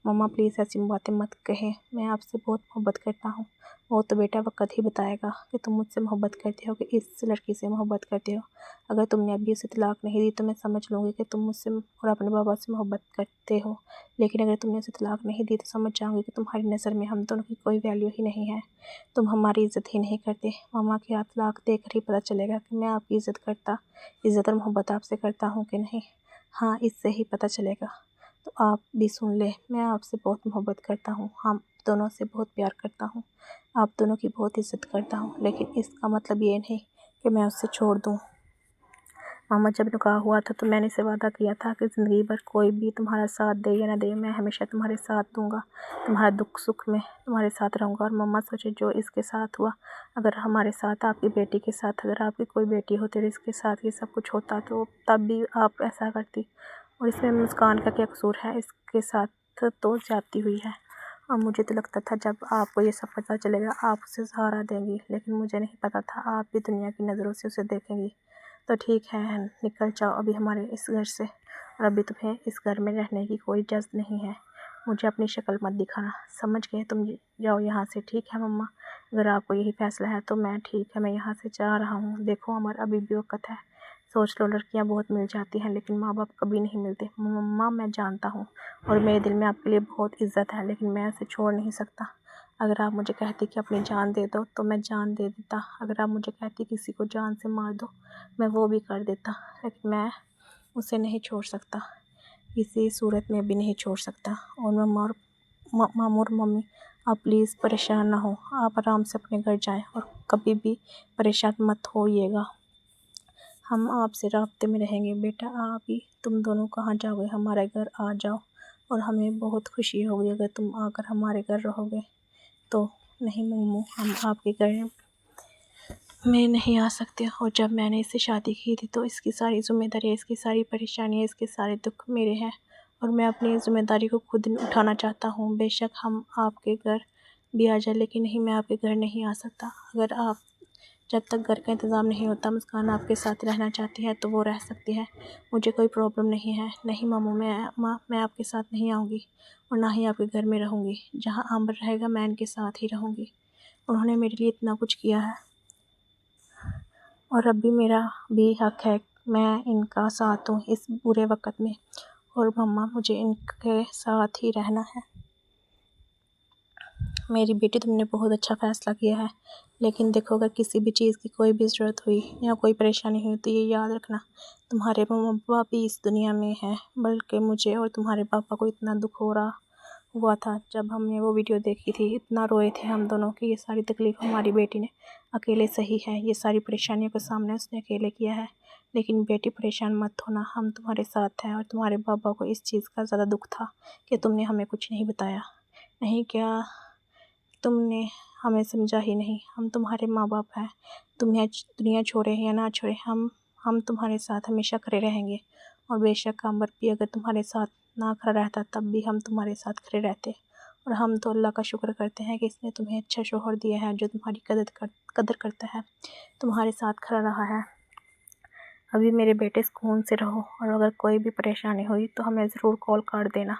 मम्मा प्लीज़ ऐसी बातें मत कहें, मैं आपसे बहुत मोहब्बत करता हूँ। वो तो बेटा वक़्त ही बताएगा कि तुम मुझसे मोहब्बत करते हो कि इस लड़की से मोहब्बत करते हो। अगर तुमने अभी उसे तलाक नहीं दी तो मैं समझ लूँगी कि तुम मुझसे और अपने बाबा से मोहब्बत करते हो। लेकिन अगर तुमने उसे तलाक नहीं दी तो समझ जाऊँगी कि तुम्हारी नज़र में हम दोनों की कोई वैल्यू ही नहीं है। तुम हमारी इज़्ज़त ही नहीं करते। मम्मा के हाथ तलाक देकर ही पता चलेगा कि मैं आपकी इज़्ज़त और मोहब्बत आपसे करता हूँ कि नहीं। हाँ, इससे ही पता चलेगा। तो आप भी सुन ले, मैं आपसे बहुत मोहब्बत करता हूँ, हम दोनों से बहुत प्यार करता हूँ, आप दोनों की बहुत इज़्ज़त करता हूँ। लेकिन इसका मतलब ये नहीं कि मैं उससे छोड़ दूँ। मामा, जब निकाह हुआ था तो मैंने इसे वादा किया था कि ज़िंदगी भर कोई भी तुम्हारा साथ दे या ना दे, मैं हमेशा तुम्हारे साथ दूंगा। तुम्हारा दुख सुख में तुम्हारे साथ रहूँगा। और मम्मा सोचे जो इसके साथ हुआ, अगर हमारे साथ, आपकी बेटी के साथ, अगर आपकी कोई बेटी होती और इसके साथ ये सब कुछ होता तो तब भी आप ऐसा करती। और इसमें मुस्कान का क्या कसूर है? इसके साथ तो ज़्यादती हुई है। और मुझे तो लगता था जब आपको ये सब पता चलेगा आप उसे सहारा देंगी, लेकिन मुझे नहीं पता था आप भी दुनिया की नज़रों से उसे देखेंगी। तो ठीक है, निकल जाओ अभी हमारे इस घर से, और अभी तुम्हें इस घर में रहने की कोई इजाज़त नहीं है। मुझे अपनी शक्ल मत दिखाना, समझ गए? तुम जाओ यहाँ से। ठीक है मम्मा, अगर आपको यही फ़ैसला है तो मैं ठीक है, मैं यहाँ से जा रहा हूँ। देखो हमारा अभी भी वक़्त है। सोच लो, लड़कियाँ बहुत मिल जाती हैं लेकिन माँ बाप कभी नहीं मिलते। मम्मा मैं जानता हूँ और मेरे दिल में आपके लिए बहुत इज़्ज़त है, लेकिन मैं उसे छोड़ नहीं सकता। अगर आप मुझे कहती कि अपनी जान दे दो तो मैं जान दे देता। अगर आप मुझे कहती किसी को जान से मार दो, मैं वो भी कर देता। लेकिन मैं उसे नहीं छोड़ सकता, किसी सूरत में भी नहीं छोड़ सकता। और मामू और मम्मी, आप प्लीज़ परेशान ना हो, आप आराम से अपने घर जाएं और कभी भी परेशान मत होइएगा। हम आपसे राब्ते में रहेंगे। बेटा आप ही, तुम दोनों कहाँ जाओगे? हमारे घर आ जाओ, और हमें बहुत खुशी होगी अगर तुम आकर हमारे घर रहोगे तो। नहीं मम्मू, हम आपके घर में नहीं आ सकते। और जब मैंने इससे शादी की थी तो इसकी सारी ज़िम्मेदारी, इसकी सारी परेशानियाँ, इसके सारे दुख मेरे हैं, और मैं अपनी ज़िम्मेदारी को खुद उठाना चाहता हूँ। बेशक हम आपके घर भी आ जाए, लेकिन नहीं, मैं आपके घर नहीं आ सकता। अगर आप जब तक घर का इंतज़ाम नहीं होता मुस्कान आपके साथ रहना चाहती है तो वो रह सकती है, मुझे कोई प्रॉब्लम नहीं है। नहीं मामू, मैं आपके साथ नहीं आऊँगी और ना ही आपके घर में रहूँगी। जहाँ आमिर रहेगा मैं इनके साथ ही रहूँगी। उन्होंने मेरे लिए इतना कुछ किया है और अब भी मेरा भी हक है, मैं इनका साथ दूँ इस बुरे वक़्त में। और मम्मा, मुझे इनके साथ ही रहना है। मेरी बेटी, तुमने बहुत अच्छा फ़ैसला किया है, लेकिन देखो, अगर किसी भी चीज़ की कोई भी ज़रूरत हुई या कोई परेशानी हुई तो ये याद रखना, तुम्हारे मम्मा भी इस दुनिया में हैं। बल्कि मुझे और तुम्हारे पापा को इतना दुख हो रहा हुआ था जब हमने वो वीडियो देखी थी, इतना रोए थे हम दोनों कि ये सारी तकलीफ़ हमारी बेटी ने अकेले सही है, ये सारी परेशानियों का सामना उसने अकेले किया है। लेकिन बेटी, परेशान मत होना, हम तुम्हारे साथ हैं। और तुम्हारे पापा को इस चीज़ का ज़्यादा दुख था कि तुमने हमें कुछ नहीं बताया। नहीं, क्या तुमने हमें समझा ही नहीं? हम तुम्हारे माँ बाप हैं। दुनिया छोड़े या ना छोड़े, हम तुम्हारे साथ हमेशा खड़े रहेंगे। और बेशक अमर भी अगर तुम्हारे साथ ना खड़ा रहता तब भी हम तुम्हारे साथ खड़े रहते। और हम तो अल्लाह का शुक्र करते हैं कि इसने तुम्हें अच्छा शौहर दिया है जो तुम्हारी कदर करता है, तुम्हारे साथ खड़ा रहा है। अभी मेरे बेटे, सुकून से रहो, और अगर कोई भी परेशानी हुई तो हमें ज़रूर कॉल कर देना।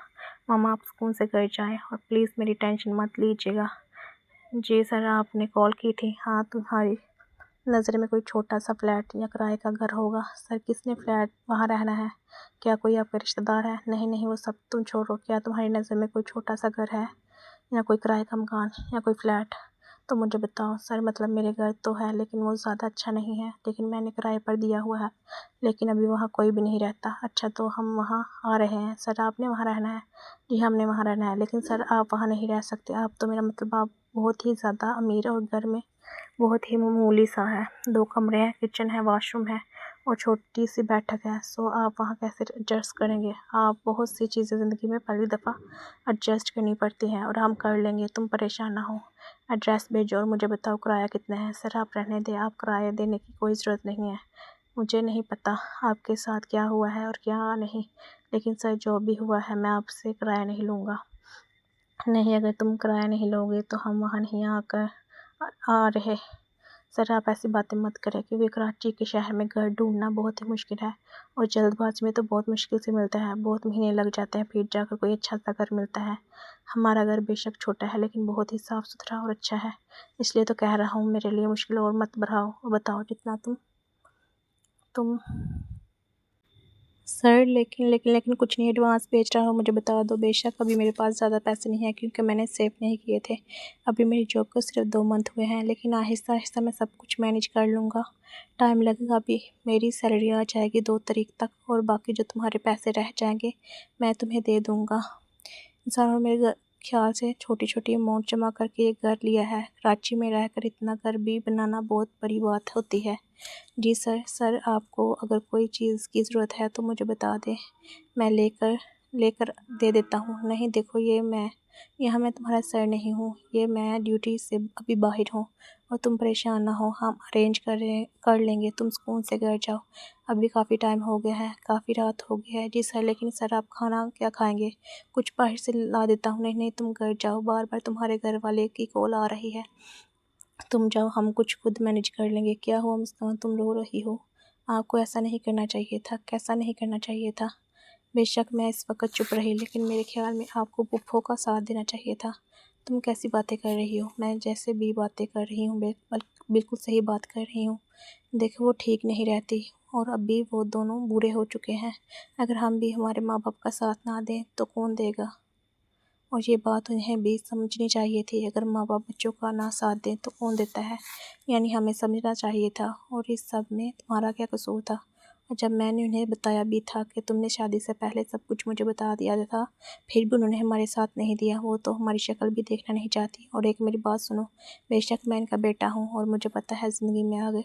मामा, आप सुकून से घर जाएं और प्लीज़ मेरी टेंशन मत लीजिएगा। जी सर, आपने कॉल की थी। हाँ, तुम्हारी नज़र में कोई छोटा सा फ्लैट या किराए का घर होगा। सर, किसने फ्लैट वहाँ रहना है? क्या कोई आपका रिश्तेदार है? नहीं नहीं, वो सब तुम छोड़ो। क्या तुम्हारी नज़र में कोई छोटा सा घर है या कोई किराए का मकान या कोई फ्लैट? तो मुझे बताओ। सर, मतलब मेरे घर तो है, लेकिन वो ज़्यादा अच्छा नहीं है, लेकिन मैंने किराए पर दिया हुआ है, लेकिन अभी वहाँ कोई भी नहीं रहता। अच्छा, तो हम वहाँ आ रहे हैं। सर, आपने वहाँ रहना है? जी, हमने वहाँ रहना है, लेकिन सर आप वहाँ नहीं रह सकते। आप तो, मेरा मतलब, आप बहुत ही ज़्यादा अमीर और घर में बहुत ही मामूली सा है। 2 कमरे हैं, किचन है, वॉशरूम है और छोटी सी बैठक है। सो आप वहाँ कैसे एडजस्ट करेंगे? आप, बहुत सी चीज़ें ज़िंदगी में पहली दफ़ा एडजस्ट करनी पड़ती हैं और हम कर लेंगे, तुम परेशान ना हो। एड्रेस भेजो और मुझे बताओ किराया कितना है। सर, आप रहने दें, आप किराया देने की कोई ज़रूरत नहीं है। मुझे नहीं पता आपके साथ क्या हुआ है और क्या नहीं, लेकिन सर जो भी हुआ है मैं आपसे किराया नहीं लूँगा। नहीं, अगर तुम किराया नहीं लोगे तो हम वहाँ नहीं आ रहे। सर, आप ऐसी बातें मत करें, क्योंकि कराची के शहर में घर ढूंढना बहुत ही मुश्किल है और जल्दबाजी में तो बहुत मुश्किल से मिलता है। बहुत महीने लग जाते हैं, फिर जाकर कोई अच्छा सा घर मिलता है। हमारा घर बेशक छोटा है, लेकिन बहुत ही साफ़ सुथरा और अच्छा है। इसलिए तो कह रहा हूँ, मेरे लिए मुश्किल और मत बढ़ाओ और बताओ जितना तुम सर, लेकिन कुछ नहीं, एडवांस भेज रहा हूँ, मुझे बता दो। बेशक अभी मेरे पास ज़्यादा पैसे नहीं हैं, क्योंकि मैंने सेव नहीं किए थे। अभी मेरी जॉब को सिर्फ 2 मंथ हुए हैं, लेकिन आहिस्ता आहिस्ता मैं सब कुछ मैनेज कर लूँगा। टाइम लगेगा, अभी मेरी सैलरी आ जाएगी 2 तारीख तक, और बाकी जो तुम्हारे पैसे रह जाएंगे मैं तुम्हें दे दूँगा। इंसान मेरे ख्याल से छोटी छोटी अमाउंट जमा करके एक घर लिया है। कराची में रहकर इतना घर भी बनाना बहुत बड़ी बात होती है। जी सर। सर, आपको अगर कोई चीज़ की ज़रूरत है तो मुझे बता दें, मैं लेकर लेकर दे देता हूँ। नहीं देखो, यहाँ मैं तुम्हारा सर नहीं हूँ, ये मैं ड्यूटी से अभी बाहर हूँ, और तुम परेशान ना हो, हम अरेंज कर लेंगे, तुम सुकून से घर जाओ। अभी काफ़ी टाइम हो गया है, काफ़ी रात हो गई है। जी सर, लेकिन सर आप खाना क्या खाएंगे? कुछ बाहर से ला देता हूँ। नहीं नहीं, तुम घर जाओ, बार बार तुम्हारे घर वाले की कॉल आ रही है, तुम जाओ, हम कुछ खुद मैनेज कर लेंगे। क्या हुआ मुस्कान, तुम रो रही हो? आपको ऐसा नहीं करना चाहिए था। कैसा नहीं करना चाहिए था? बेशक मैं इस वक्त चुप रही, लेकिन मेरे ख्याल में आपको पुप्पो का साथ देना चाहिए था। तुम कैसी बातें कर रही हो? मैं जैसे भी बातें कर रही हूँ बिल्कुल सही बात कर रही हूँ। देखो, वो ठीक नहीं रहती और अभी वो दोनों बूढ़े हो चुके हैं। अगर हम भी हमारे माँ बाप का साथ ना दें तो कौन देगा? और ये बात उन्हें भी समझनी चाहिए थी। अगर माँ बाप बच्चों का ना साथ दें तो कौन देता है? यानी हमें समझना चाहिए था, और इस सब में तुम्हारा क्या कसूर था? और जब मैंने उन्हें बताया भी था कि तुमने शादी से पहले सब कुछ मुझे बता दिया था, फिर भी उन्होंने हमारे साथ नहीं दिया। वो तो हमारी शक्ल भी देखना नहीं चाहती। और एक मेरी बात सुनो, बेशक मैं इनका बेटा हूँ और मुझे पता है ज़िंदगी में आगे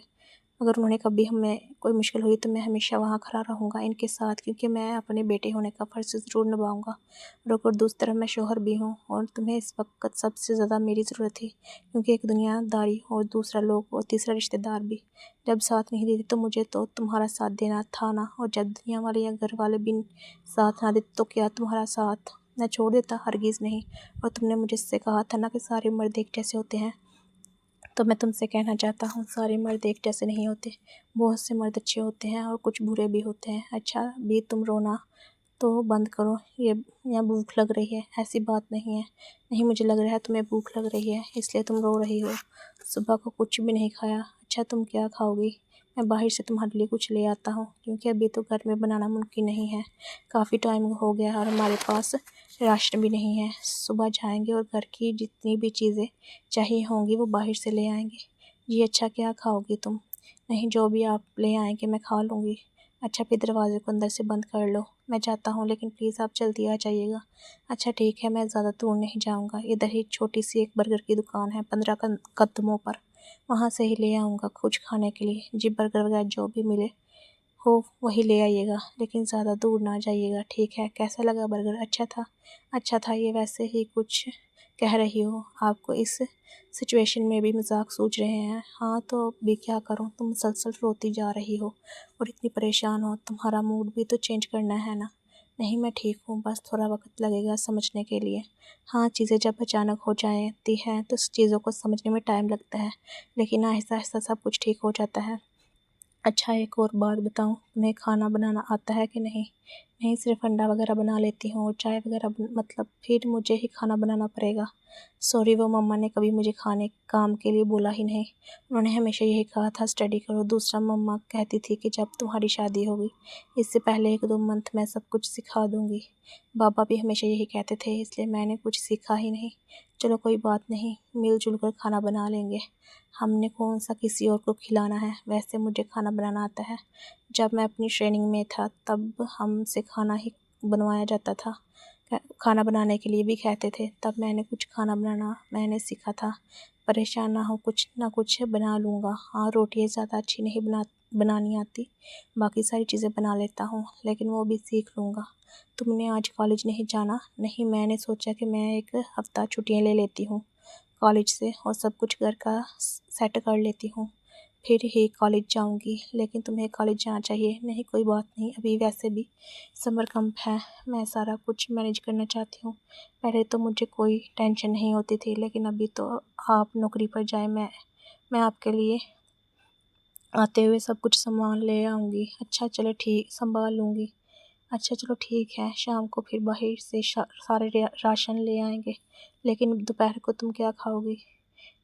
अगर उन्होंने कभी हमें कोई मुश्किल हुई तो मैं हमेशा वहाँ खड़ा रहूँगा इनके साथ, क्योंकि मैं अपने बेटे होने का फ़र्ज़ ज़रूर निभाऊँगा। और अगर दूसरी तरफ मैं शौहर भी हूँ, और तुम्हें इस वक्त सबसे ज़्यादा मेरी ज़रूरत थी, क्योंकि एक दुनियादारी और दूसरा लोग और तीसरा रिश्तेदार भी जब साथ नहीं देते तो मुझे तो तुम्हारा साथ देना था ना। और जब दुनिया वाले या घर वाले भी साथ ना देते तो क्या तुम्हारा साथ मैं छोड़ देता, हरगिज़ नहीं। और तुमने मुझसे कहा था ना कि सारे मर्द एक जैसे होते हैं, तो मैं तुमसे कहना चाहता हूँ सारे मर्द एक जैसे नहीं होते। बहुत से मर्द अच्छे होते हैं और कुछ बुरे भी होते हैं। अच्छा भी तुम रोना तो बंद करो, ये यहाँ भूख लग रही है, ऐसी बात नहीं है। नहीं, मुझे लग रहा है तुम्हें भूख लग रही है इसलिए तुम रो रही हो। सुबह को कुछ भी नहीं खाया। अच्छा तुम क्या खाओगी? मैं बाहर से तुम्हारे लिए कुछ ले आता हूँ, क्योंकि अभी तो घर में बनाना मुमकिन नहीं है। काफ़ी टाइम हो गया और हमारे पास राशन भी नहीं है। सुबह जाएंगे और घर की जितनी भी चीज़ें चाहिए होंगी वो बाहर से ले आएंगे। जी अच्छा, क्या खाओगी तुम? नहीं, जो भी आप ले आएंगे मैं खा लूँगी। अच्छा फिर दरवाज़े को अंदर से बंद कर लो। मैं जाता हूँ लेकिन प्लीज़ आप जल्दी आ जाइएगा। अच्छा ठीक है, मैं ज़्यादा दूर नहीं जाऊँगा, इधर ही छोटी सी एक बर्गर की दुकान है 15 कदमों पर, वहाँ से ही ले आऊँगा कुछ खाने के लिए। जी बर्गर वगैरह जो भी मिले हो वही ले आइएगा, लेकिन ज़्यादा दूर ना जाइएगा, ठीक है? कैसा लगा बर्गर? अच्छा था? अच्छा था, ये वैसे ही कुछ कह रही हो? आपको इस सिचुएशन में भी मजाक सूझ रहे हैं? हाँ तो भी क्या करूँ, तुम मुसलसल रोती जा रही हो और इतनी परेशान हो, तुम्हारा मूड भी तो चेंज करना है ना। नहीं मैं ठीक हूँ, बस थोड़ा वक्त लगेगा समझने के लिए। हाँ, चीज़ें जब अचानक हो जाती हैं तो चीज़ों को समझने में टाइम लगता है, लेकिन आहिस्ता आहिस्ता सब कुछ ठीक हो जाता है। अच्छा एक और बात बताऊँ, तुम्हें खाना बनाना आता है कि नहीं? नहीं, सिर्फ अंडा वगैरह बना लेती हूँ और चाय वगैरह मतलब फिर मुझे ही खाना बनाना पड़ेगा। सॉरी, वो मम्मा ने कभी मुझे खाने काम के लिए बोला ही नहीं। उन्होंने हमेशा यही कहा था स्टडी करो। दूसरा मम्मा कहती थी कि जब तुम्हारी शादी होगी इससे पहले 1-2 मंथ मैं सब कुछ सिखा दूँगी। पापा भी हमेशा यही कहते थे, इसलिए मैंने कुछ सीखा ही नहीं। चलो कोई बात नहीं, मिल-जुल कर खाना बना लेंगे। हमने कौन सा किसी और को खिलाना है, वैसे मुझे खाना बनाना आता है। जब मैं अपनी ट्रेनिंग में था तब हमसे खाना ही बनवाया जाता था। खाना बनाने के लिए भी कहते थे, तब मैंने कुछ खाना बनाना मैंने सीखा था। परेशान ना हो, कुछ ना कुछ बना लूँगा। हाँ, रोटियाँ ज़्यादा अच्छी नहीं बनानी आती, बाकी सारी चीज़ें बना लेता हूँ, लेकिन वो भी सीख लूँगा। तुमने आज कॉलेज नहीं जाना? नहीं, मैंने सोचा कि मैं 1 हफ़्ता छुट्टियाँ ले लेती हूँ कॉलेज से और सब कुछ घर का सेट कर लेती हूँ, फिर ही कॉलेज जाऊँगी। लेकिन तुम्हें कॉलेज जाना चाहिए। नहीं कोई बात नहीं, अभी वैसे भी समर कैंप है, मैं सारा कुछ मैनेज करना चाहती हूँ। पहले तो मुझे कोई टेंशन नहीं होती थी, लेकिन अभी तो आप नौकरी पर जाए, मैं आपके लिए आते हुए सब कुछ सामान ले आऊँगी। अच्छा चलो ठीक, संभाल लूँगी। अच्छा चलो ठीक है, शाम को फिर बाहर से सारे राशन ले आएंगे। लेकिन दोपहर को तुम क्या खाओगी?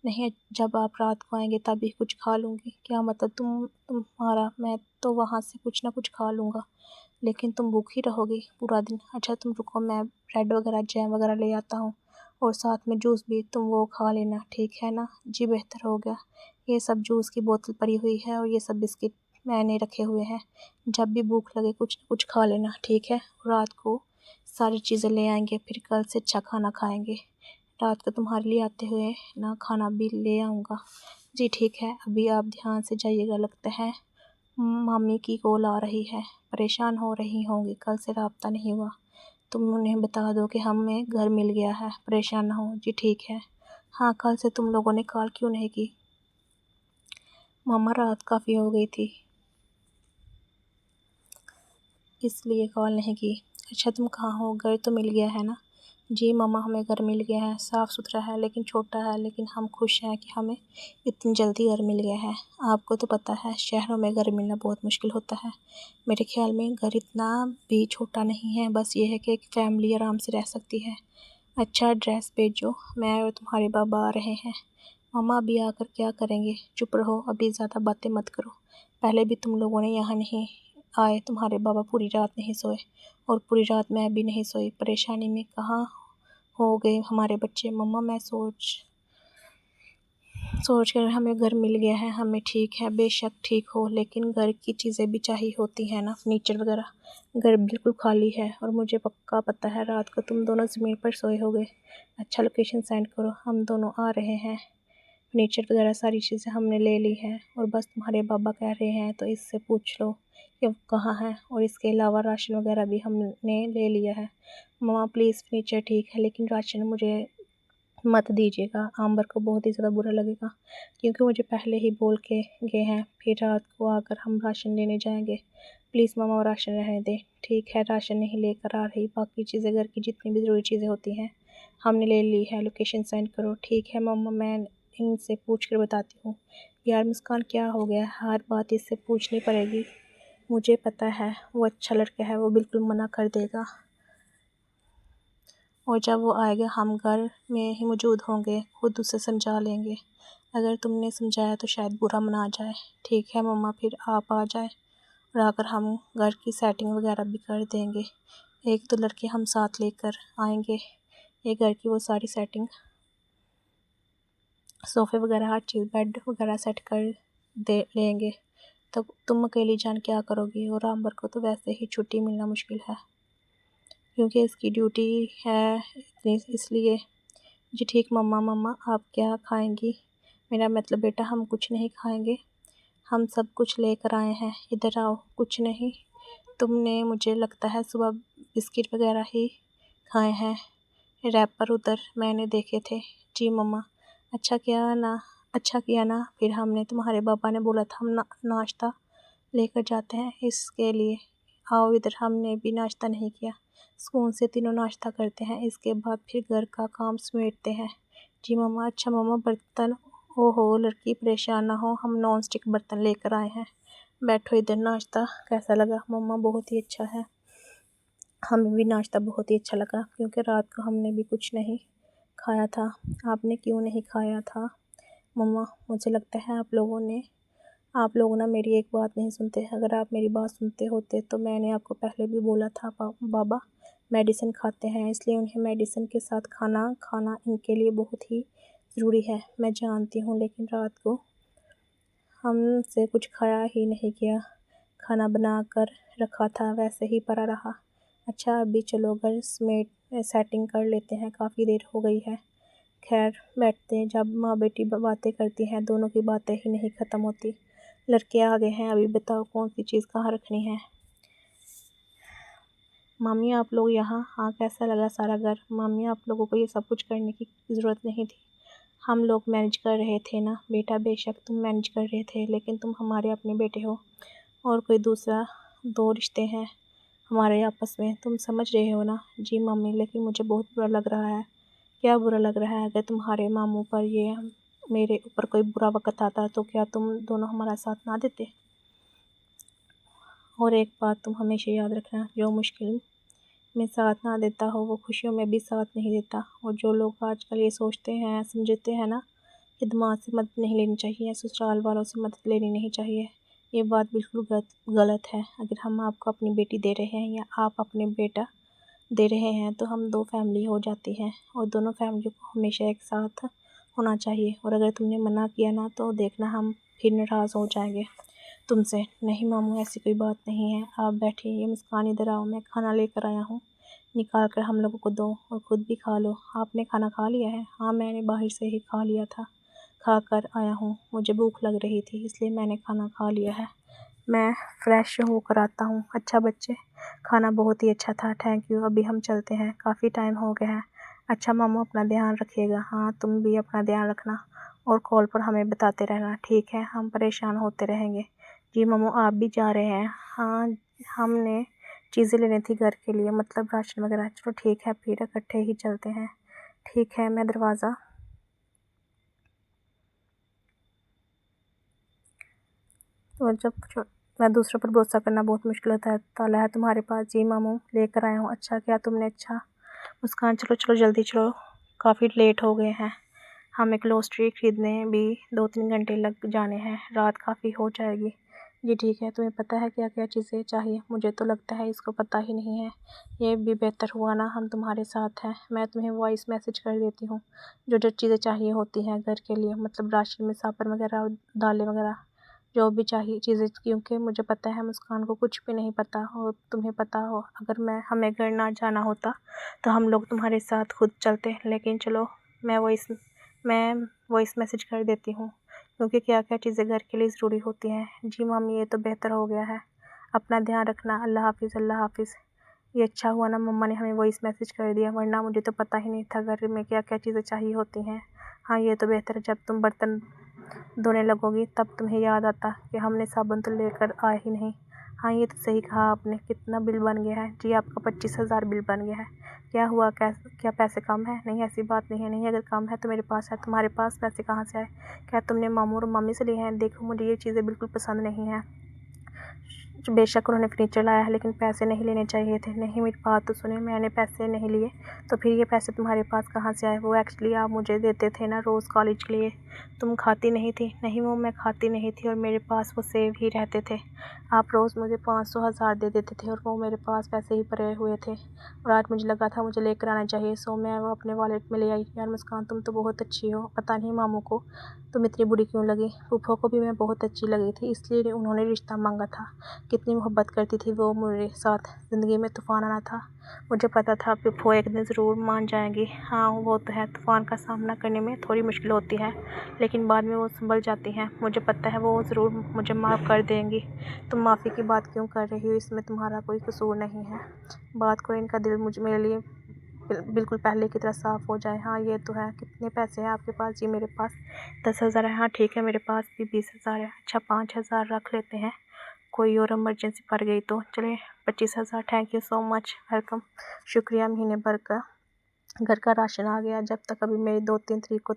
नहीं, जब आप रात को आएंगे तभी कुछ खा लूँगी। क्या मतलब तुम्हारा? मैं तो वहाँ से कुछ ना कुछ खा लूँगा, लेकिन तुम भूखी रहोगी पूरा दिन। अच्छा तुम रुको, मैं ब्रेड वगैरह जैम वगैरह ले आता हूँ और साथ में जूस भी, तुम वो खा लेना, ठीक है ना? जी बेहतर हो गया। ये सब जूस की बोतल पड़ी हुई है और ये सब बिस्किट मैंने रखे हुए हैं। जब भी भूख लगे कुछ न कुछ खा लेना, ठीक है? रात को सारी चीज़ें ले आएंगे, फिर कल से अच्छा खाना खाएंगे। रात को तुम्हारे लिए आते हुए ना खाना भी ले आऊँगा। जी ठीक है, अभी आप ध्यान से जाइएगा। लगता है मम्मी की कॉल आ रही है, परेशान हो रही होंगी, कल से राब्ता नहीं हुआ। तुम उन्हें बता दो कि हमें घर मिल गया है, परेशान ना हो। जी ठीक है। हाँ, कल से तुम लोगों ने कॉल क्यों नहीं की? मम्मा रात काफ़ी हो गई थी इसलिए कॉल नहीं की। अच्छा तुम कहाँ हो? घर तो मिल गया है ना? जी मम्मा, हमें घर मिल गया है, साफ़ सुथरा है लेकिन छोटा है, लेकिन हम खुश हैं कि हमें इतनी जल्दी घर मिल गया है। आपको तो पता है शहरों में घर मिलना बहुत मुश्किल होता है। मेरे ख्याल में घर इतना भी छोटा नहीं है, बस ये है कि एक फैमिली आराम से रह सकती है। अच्छा एड्रेस भेजो, मैं और तुम्हारे बाबा आ रहे हैं। मम्मा अभी आकर क्या करेंगे? चुप रहो, अभी ज़्यादा बातें मत करो। पहले भी तुम लोगों ने यहाँ नहीं आए, तुम्हारे बाबा पूरी रात नहीं सोए और पूरी रात मैं भी नहीं सोई। परेशानी में कहाँ हो गए हमारे बच्चे? मम्मा मैं सोच कर हमें घर मिल गया है, हमें ठीक है, बेशक ठीक हो, लेकिन घर की चीज़ें भी चाहिए होती हैं ना, फर्नीचर वगैरह। घर बिल्कुल खाली है और मुझे पक्का पता है रात को तुम दोनों ज़मीन पर सोए होगे। अच्छा लोकेशन सेंड करो, हम दोनों आ रहे हैं। फर्नीचर वगैरह सारी चीज़ें हमने ले ली है और बस तुम्हारे बाबा कह रहे हैं तो इससे पूछ लो कि वो कहाँ है। और इसके अलावा राशन वगैरह भी हमने ले लिया है। मम्मा प्लीज़, फर्नीचर ठीक है लेकिन राशन मुझे मत दीजिएगा, आम्बर को बहुत ही ज़्यादा बुरा लगेगा, क्योंकि मुझे पहले ही बोल के गए हैं फिर रात को आकर हम राशन लेने जाएंगे। प्लीज़ मम्मा राशन रहने दें। ठीक है, राशन नहीं लेकर आ रही, बाकी चीज़ें घर की जितनी भी ज़रूरी चीज़ें होती हैं हमने ले ली है, लोकेशन सेंड करो। ठीक है मम्मा, मैं इनसे पूछ कर बताती हूँ। यार मुस्कान, क्या हो गया, हर बात इससे पूछनी पड़ेगी। मुझे पता है वो अच्छा लड़का है, वो बिल्कुल मना कर देगा, और जब वो आएगा हम घर में ही मौजूद होंगे, खुद उसे समझा लेंगे। अगर तुमने समझाया तो शायद बुरा मना जाए। ठीक है मम्मा, फिर आप आ जाए और आकर हम घर की सेटिंग वगैरह भी कर देंगे। एक दो लड़के हम साथ लेकर आएंगे, ये घर की वो सारी सेटिंग, सोफ़े वगैरह हर चीज़, बेड वगैरह सेट कर दे लेंगे। तो तुम अकेली जान क्या करोगी, और आंबर को तो वैसे ही छुट्टी मिलना मुश्किल है क्योंकि इसकी ड्यूटी है इतनी, इसलिए। जी ठीक मम्मा। मम्मा आप क्या खाएंगी? मेरा मतलब बेटा, हम कुछ नहीं खाएंगे, हम सब कुछ लेकर आए हैं, इधर आओ। कुछ नहीं, तुमने मुझे लगता है सुबह बिस्किट वगैरह ही खाए हैं, रैपर उधर मैंने देखे थे। जी मम्मा। अच्छा किया ना, फिर हमने, तुम्हारे पापा ने बोला था हम नाश्ता लेकर जाते हैं, इसके लिए। आओ इधर, हमने भी नाश्ता नहीं किया, सुकून से तीनों नाश्ता करते हैं, इसके बाद फिर घर का काम समेटते हैं। जी मम्मा। अच्छा मम्मा, बर्तन, ओहो लड़की परेशान ना हो, हम नॉन स्टिक बर्तन लेकर आए हैं, बैठो इधर। नाश्ता कैसा लगा? मम्मा बहुत ही अच्छा है, हमें भी नाश्ता बहुत ही अच्छा लगा क्योंकि रात को हमने भी कुछ नहीं खाया था। आपने क्यों नहीं खाया था? मम्मा मुझे लगता है आप लोग ना मेरी एक बात नहीं सुनते। अगर आप मेरी बात सुनते होते तो मैंने आपको पहले भी बोला था, बाबा मेडिसिन खाते हैं, इसलिए उन्हें मेडिसिन के साथ खाना खाना इनके लिए बहुत ही ज़रूरी है। मैं जानती हूँ, लेकिन रात को हमसे कुछ खाया ही नहीं गया, खाना बना कर रखा था वैसे ही पड़ा रहा। अच्छा अभी चलो घर समेट सेटिंग कर लेते हैं, काफ़ी देर हो गई है। खैर बैठते हैं, जब माँ बेटी बातें करती हैं दोनों की बातें ही नहीं ख़त्म होती। लड़के आ गए हैं, अभी बताओ कौन सी चीज़ कहाँ रखनी है। मामी आप लोग यहाँ, हाँ कैसा लगा सारा घर? मामी आप लोगों को ये सब कुछ करने की ज़रूरत नहीं थी, हम लोग मैनेज कर रहे थे ना बेटा। बेशक तुम मैनेज कर रहे थे, लेकिन तुम हमारे अपने बेटे हो, और कोई दूसरा दो रिश्ते हैं हमारे आपस में, तुम समझ रहे हो ना? जी मम्मी, लेकिन मुझे बहुत बुरा लग रहा है। क्या बुरा लग रहा है? अगर तुम्हारे मामू पर ये मेरे ऊपर कोई बुरा वक़्त आता तो क्या तुम दोनों हमारा साथ ना देते? और एक बात तुम हमेशा याद रखना, जो मुश्किल में साथ ना देता हो वो खुशियों में भी साथ नहीं देता। और जो लोग आजकल ये सोचते हैं, समझते हैं ना कि दिमाग से मदद नहीं लेनी चाहिए, ससुराल वालों से मदद लेनी नहीं चाहिए, ये बात बिल्कुल गलत है। अगर हम आपको अपनी बेटी दे रहे हैं या आप अपने बेटा दे रहे हैं तो हम दो फैमिली हो जाती हैं, और दोनों फैमिली को हमेशा एक साथ होना चाहिए। और अगर तुमने मना किया ना तो देखना हम फिर नाराज़ हो जाएंगे तुमसे। नहीं मामू, ऐसी कोई बात नहीं है, आप बैठिए। ये मुस्कान इधर आओ, मैं खाना लेकर आया हूँ, निकाल कर हम लोगों को दो और ख़ुद भी खा लो। आपने खाना खा लिया है? हाँ मैंने बाहर से ही खा लिया था, खा कर आया हूँ, मुझे भूख लग रही थी इसलिए मैंने खाना खा लिया है, मैं फ़्रेश होकर आता हूँ। अच्छा बच्चे, खाना बहुत ही अच्छा था, थैंक यू। अभी हम चलते हैं, काफ़ी टाइम हो गया है। अच्छा मामू, अपना ध्यान रखिएगा। हाँ तुम भी अपना ध्यान रखना, और कॉल पर हमें बताते रहना, ठीक है? हम परेशान होते रहेंगे। जी मामू, आप भी जा रहे हैं? हाँ, हमने चीज़ें लेनी थी घर के लिए, मतलब राशन वगैरह। चलो ठीक है, फिर इकट्ठे ही चलते हैं। ठीक है, मैं दरवाज़ा तो जब मैं दूसरों पर भरोसा करना बहुत मुश्किल होता है। ताला है तुम्हारे पास? जी मामू, लेकर आया हूँ। अच्छा किया तुमने। अच्छा मुस्कान, चलो चलो जल्दी चलो, काफ़ी लेट हो गए हैं, हमें ग्रोसरी खरीदने भी 2-3 घंटे लग जाने हैं, रात काफ़ी हो जाएगी। जी ठीक है, तुम्हें पता है क्या क्या चीज़ें चाहिए? मुझे तो लगता है इसको पता ही नहीं है। ये भी बेहतर हुआ ना हम तुम्हारे साथ हैं, मैं तुम्हें वॉइस मैसेज कर देती हूँ जो जो चीज़ें चाहिए होती हैं घर के लिए, मतलब राशन में साबुन वगैरह और दालें वगैरह, जो भी चाहिए चीज़ें। क्योंकि मुझे पता है मुस्कान को कुछ भी नहीं पता हो, तुम्हें पता हो। अगर हमें घर ना जाना होता तो हम लोग तुम्हारे साथ खुद चलते, लेकिन चलो मैं वॉइस मैसेज कर देती हूँ क्योंकि क्या क्या चीज़ें घर के लिए ज़रूरी होती हैं। जी मामी, ये तो बेहतर हो गया है, अपना ध्यान रखना। अल्लाह हाफिज़, अल्लाह हाफिज़। ये अच्छा हुआ ना मम्मा ने हमें वॉइस मैसेज कर दिया, वरना मुझे तो पता ही नहीं था घर में क्या क्या चीज़ें चाहिए होती हैं। हाँ ये तो बेहतर है, जब तुम बर्तन धोने लगोगी तब तुम्हें याद आता कि हमने साबुन तो लेकर आए ही नहीं, हाँ ये तो सही कहा आपने। कितना बिल बन गया है जी? आपका 25,000 बिल बन गया है। क्या हुआ? क्या पैसे कम है? नहीं, ऐसी बात नहीं है। नहीं, अगर कम है तो मेरे पास है, तुम्हारे पास पैसे कहाँ से आए? क्या तुमने मामू और मम्मी से लिए हैं? देखो मुझे ये चीज़ें बिल्कुल पसंद नहीं है। बेशक उन्होंने फर्नीचर लाया है लेकिन पैसे नहीं लेने चाहिए थे। नहीं, मेरी बात तो सुने, मैंने पैसे नहीं लिए। तो फिर ये पैसे तुम्हारे पास कहाँ से आए? वो एक्चुअली आप मुझे देते थे ना रोज़ कॉलेज के लिए। तुम खाती नहीं थी? नहीं, वो मैं खाती नहीं थी और मेरे पास वो सेव ही रहते थे। आप रोज़ मुझे 500 हज़ार दे देते थे और वो मेरे पास पैसे ही पड़े हुए थे और आज मुझे लगा था मुझे लेकर आना चाहिए, सो मैं वो अपने वॉलेट में ले आई। यार मुस्कान, तुम तो बहुत अच्छी हो। पता नहीं मामू को तुम इतनी बुरी क्यों लगी। फूफो को भी मैं बहुत अच्छी लगी थी, इसलिए उन्होंने रिश्ता मांगा था। कितनी मोहब्बत करती थी वो मेरे साथ। ज़िंदगी में तूफ़ान आना था। मुझे पता था फूफो एक दिन ज़रूर मान जाएंगी। हाँ वो तो है, तूफ़ान का सामना करने में थोड़ी मुश्किल होती है लेकिन बाद में वो संभल जाती हैं। मुझे पता है वो ज़रूर मुझे माफ़ कर देंगी। तुम माफ़ी की बात क्यों कर रही हो? इसमें तुम्हारा कोई कसूर नहीं है। बात करो, इनका दिल मुझे मेरे लिए बिल्कुल पहले की तरह साफ़ हो जाए। हाँ ये तो है। कितने पैसे हैं आपके पास? जी मेरे पास 10,000 है। हाँ ठीक है, मेरे पास भी 20,000 है। अच्छा 5,000 रख लेते हैं, कोई और इमरजेंसी पड़ गई तो। चलिए 25,000। Thank you so much, welcome. शुक्रिया। महीने भर का घर का राशन आ गया। जब तक अभी मेरी 2-3 तरीक को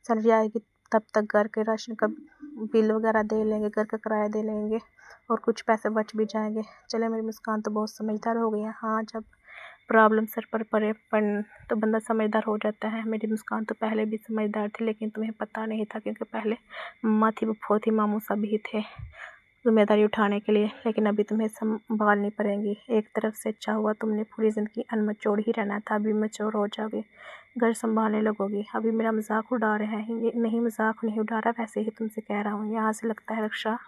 सैलरी आएगी तब तक घर के राशन का बिल वगैरह दे लेंगे, घर का किराया दे लेंगे और कुछ पैसे बच भी जाएंगे। चले, मेरी मुस्कान तो बहुत समझदार हो गई है। हाँ, जब प्रॉब्लम सर पर पड़े तो बंदा समझदार हो जाता है। मेरी मुस्कान तो पहले भी समझदार थी लेकिन तुम्हें पता नहीं था, क्योंकि पहले मम्मा थी, फूफो थी, मामू सभी थे जिम्मेदारी उठाने के लिए, लेकिन अभी तुम्हें संभालनी पड़ेगी। एक तरफ से अच्छा हुआ तुमने पूरी ज़िंदगी अनमैच्योर ही रहना था, अभी मैच्योर हो जाओगे, घर संभालने लगोगी। अभी मेरा मजाक उड़ा रहे हैं? ये नहीं, मजाक नहीं उड़ा रहा, वैसे ही तुमसे कह रहा हूँ। यहाँ से लगता है रिक्शा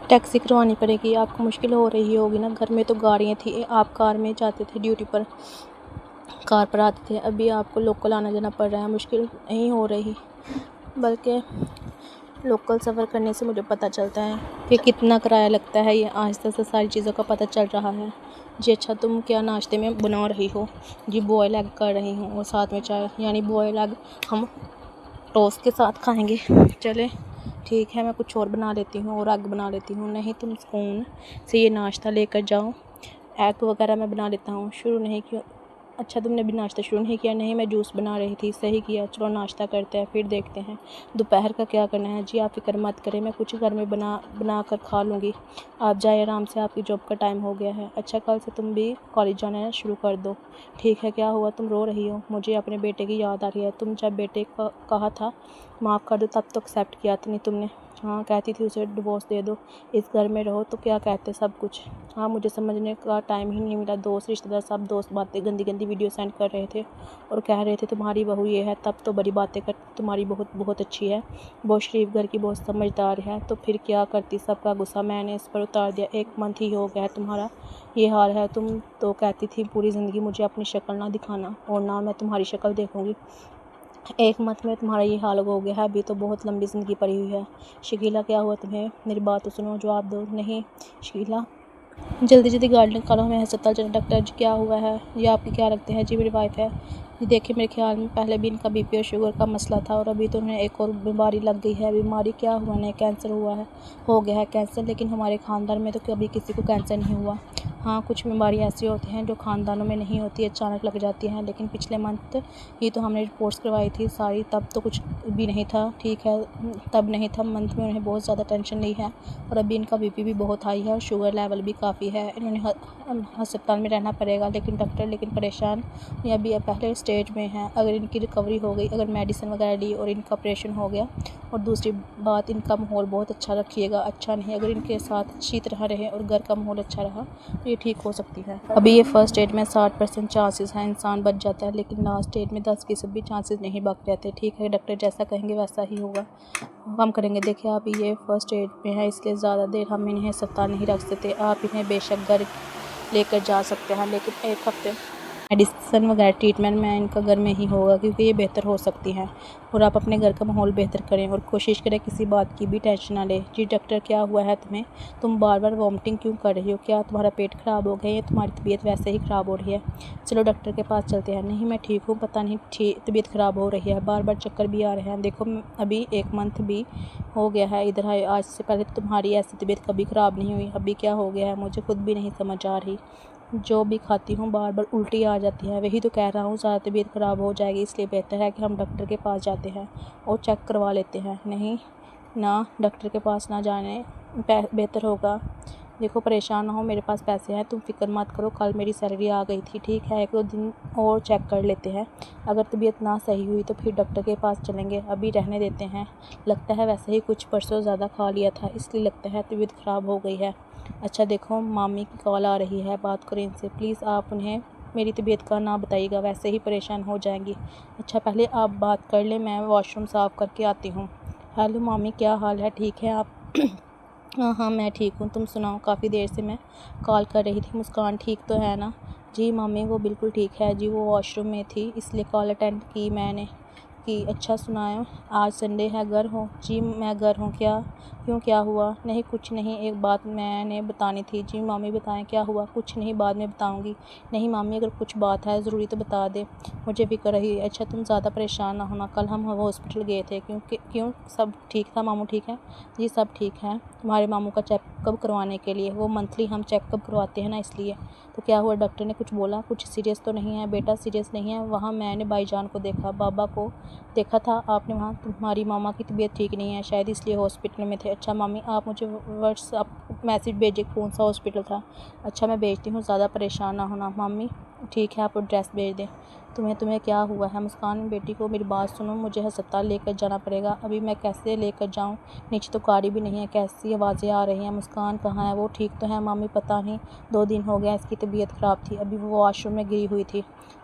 टैक्सी करवानी पड़ेगी। आपको मुश्किल हो रही होगी ना, घर में तो गाड़ियाँ थी, आप कार में जाते थे ड्यूटी पर, कार पर आते थे। अभी आपको लोकल आना जाना पड़ रहा है, मुश्किल नहीं हो रही, बल्कि लोकल सफ़र करने से मुझे पता चलता है कि कितना किराया लगता है। ये आहिस्ता से सारी चीज़ों का पता चल रहा है। जी अच्छा, तुम क्या नाश्ते में बना रही हो? जी बॉयल एग कर रही हूँ और साथ में चाय, यानी बॉयल एग हम टोस्ट के साथ खाएंगे। चले ठीक है, मैं कुछ और बना लेती हूँ और एग बना लेती हूँ। नहीं, तुम सुकून से ये नाश्ता लेकर जाओ, एग वगैरह मैं बना लेता हूँ। शुरू नहीं क्यों? अच्छा, तुमने अभी नाश्ता शुरू नहीं किया? नहीं, मैं जूस बना रही थी। सही किया, चलो नाश्ता करते हैं, फिर देखते हैं दोपहर का क्या करना है। जी आप फिक्र मत करें, मैं कुछ घर में बना कर खा लूँगी। आप जाए आराम से, आपकी जॉब का टाइम हो गया है। अच्छा, कल से तुम भी कॉलेज जाना है शुरू कर दो। ठीक है, क्या हुआ? तुम रो रही हो? मुझे अपने बेटे की याद आ रही है। तुम जब बेटे का कहा था माफ़ कर दो, तब तो एक्सेप्ट किया था नहीं तुमने। हाँ, कहती थी उसे डिवोर्स दे दो, इस घर में रहो, तो क्या कहते सब कुछ। हाँ, मुझे समझने का टाइम ही नहीं मिला। दोस्त रिश्तेदार सब दोस्त बातें गंदी गंदी वीडियो सेंड कर रहे थे और कह रहे थे तुम्हारी बहू ये है, तब तो बड़ी बातें कर, तुम्हारी बहुत अच्छी है, बहुत शरीफ घर की, बहुत समझदार है। तो फिर क्या करती, सबका गुस्सा मैंने इस पर उतार दिया। 1 मंथ ही हो गया है तुम्हारा ये हाल है। तुम तो कहती थी पूरी ज़िंदगी मुझे अपनी शक्ल ना दिखाना और ना मैं तुम्हारी शक्ल देखूँगी। 1 मंथ में तुम्हारा ये हाल हो गया है। अभी तो बहुत लंबी ज़िंदगी पड़ी हुई है। शकीला, क्या हुआ तुम्हें? मेरी बात तो सुनो, जवाब दो। नहीं शकीला, जल्दी जल्दी गाड़ी निकालो, हमें अस्पताल चलो। डॉक्टर जी क्या हुआ है? ये आपकी क्या रखते हैं? जी मेरी वाइफ है। जी देखिए, मेरे ख्याल में पहले भी इनका बीपी और शुगर का मसला था और अभी तो उन्हें एक और बीमारी लग गई है। बीमारी क्या हुआ? उन्हें कैंसर हुआ है, हो गया है कैंसर, लेकिन हमारे ख़ानदान में तो कभी किसी को कैंसर नहीं हुआ। हाँ, कुछ बीमारी ऐसी होती हैं जो ख़ानदानों में नहीं होती, अचानक लग जाती हैं। लेकिन पिछले मंथ ही तो हमने रिपोर्ट्स करवाई थी सारी, तब तो कुछ भी नहीं था। ठीक है, तब नहीं था, मंथ में उन्हें बहुत ज़्यादा टेंशन ली है और अभी इनका बीपी भी बहुत हाई है और शुगर लेवल भी काफ़ी है। इन्होंने अस्पताल में रहना पड़ेगा, लेकिन डॉक्टर परेशान, ये अभी पहले स्टेज में है। अगर इनकी रिकवरी हो गई, अगर मेडिसिन वगैरह ली और इनका ऑपरेशन हो गया, और दूसरी बात इनका माहौल बहुत अच्छा रखिएगा, अच्छा नहीं, अगर इनके साथ अच्छी तरह रहे और घर का माहौल अच्छा रहा तो ये ठीक हो सकती है। अभी ये फर्स्ट स्टेज में 60% चांसेस हैं इंसान बच जाता है, लेकिन लास्ट स्टेज में 10% भी चांसेस नहीं बच जाते। ठीक है, डॉक्टर जैसा कहेंगे वैसा ही होगा, हम करेंगे। देखिए, अभी ये फर्स्ट स्टेज में है, इसलिए ज़्यादा देर हम इन्हें अस्पताल नहीं रख सकते। आप इन्हें बेशक घर लेकर जा सकते हैं, लेकिन 1 हफ्ते मेडिसिन वगैरह ट्रीटमेंट में इनका घर में ही होगा, क्योंकि ये बेहतर हो सकती हैं। और आप अपने घर का माहौल बेहतर करें और कोशिश करें किसी बात की भी टेंशन ना लें। जी डॉक्टर, क्या हुआ है तुम्हें? तुम बार बार वॉमिटिंग क्यों कर रही हो? क्या तुम्हारा पेट ख़राब हो गया या तुम्हारी तबीयत वैसे ही ख़राब हो रही है? चलो डॉक्टर के पास चलते हैं। नहीं, मैं ठीक हूँ, पता नहीं तबीयत ख़राब हो रही है, बार बार चक्कर भी आ रहे हैं। देखो अभी 1 मंथ भी हो गया है इधर आए, आज से पहले तो तुम्हारी ऐसी तबीयत कभी ख़राब नहीं हुई। अभी क्या हो गया है मुझे खुद भी नहीं समझ आ रही। जो भी खाती हूँ बार बार उल्टी आ जाती है। वही तो कह रहा हूँ ज़्यादा तबीयत ख़राब हो जाएगी, इसलिए बेहतर है कि हम डॉक्टर के पास जाते हैं और चेक करवा लेते हैं। नहीं ना, डॉक्टर के पास ना जाने बेहतर होगा। देखो परेशान ना हो, मेरे पास पैसे हैं, तुम फ़िक्र मत करो। कल मेरी सैलरी आ गई थी, ठीक है, 1-2 दिन और चेक कर लेते हैं। अगर तबीयत ना सही हुई तो फिर डॉक्टर के पास चलेंगे, अभी रहने देते हैं। लगता है वैसे ही कुछ परसों ज़्यादा खा लिया था, इसलिए लगता है तबीयत ख़राब हो गई है। अच्छा देखो, मामी की कॉल आ रही है, बात करो इनसे प्लीज़। आप उन्हें मेरी तबीयत का ना बताइएगा, वैसे ही परेशान हो जाएंगी। अच्छा पहले आप बात कर लें, मैं वॉशरूम साफ़ करके आती हूँ। हेलो मामी, क्या हाल है, ठीक है आप? हाँ हाँ, मैं ठीक हूँ, तुम सुनाओ? काफ़ी देर से मैं कॉल कर रही थी। मुस्कान ठीक तो है ना? जी मामी, वो बिल्कुल ठीक है जी, वो वॉशरूम में थी इसलिए कॉल अटेंड की मैंने कि अच्छा सुनाओ, आज संडे है, घर हो? जी मैं घर हूँ। क्या? क्यों, क्या हुआ? नहीं कुछ नहीं, एक बात मैंने बतानी थी। जी मामी बताएं, क्या हुआ? कुछ नहीं, बाद में बताऊंगी। नहीं मामी, अगर कुछ बात है ज़रूरी तो बता दे, मुझे फिक्र रही। अच्छा तुम ज़्यादा परेशान ना होना, कल हम हॉस्पिटल गए थे, क्यों सब ठीक था? मामू ठीक है? जी सब ठीक है। तुम्हारे मामू का चेकअप करवाने के लिए, वो मंथली हम चेकअप करवाते हैं ना, इसलिए। तो क्या हुआ, डॉक्टर ने कुछ बोला? कुछ सीरियस तो नहीं है बेटा? सीरियस नहीं है। वहाँ मैंने भाईजान को देखा, बाबा को देखा था आपने वहाँ? तुम्हारी मामा की तबीयत ठीक नहीं है शायद, इसलिए हॉस्पिटल में थे। अच्छा मामी, आप मुझे व्हाट्सअप मैसेज भेजिए कौन सा हॉस्पिटल था। अच्छा मैं भेजती हूँ, ज़्यादा परेशान ना होना मामी। ठीक है, आप एड्रेस भेज दें। तुम्हें क्या हुआ है? मुस्कान बेटी को मेरी बात सुनो, मुझे अस्पताल लेकर जाना पड़ेगा। अभी मैं कैसे लेकर जाऊँ? नीचे तो गाड़ी भी नहीं है, कैसी आवाज़ें आ रही हैं। मुस्कान कहाँ है? वो ठीक तो है मामी? पता नहीं, 2 दिन हो गया इसकी तबीयत ख़राब थी, अभी वो वॉशरूम में गिरी हुई थी,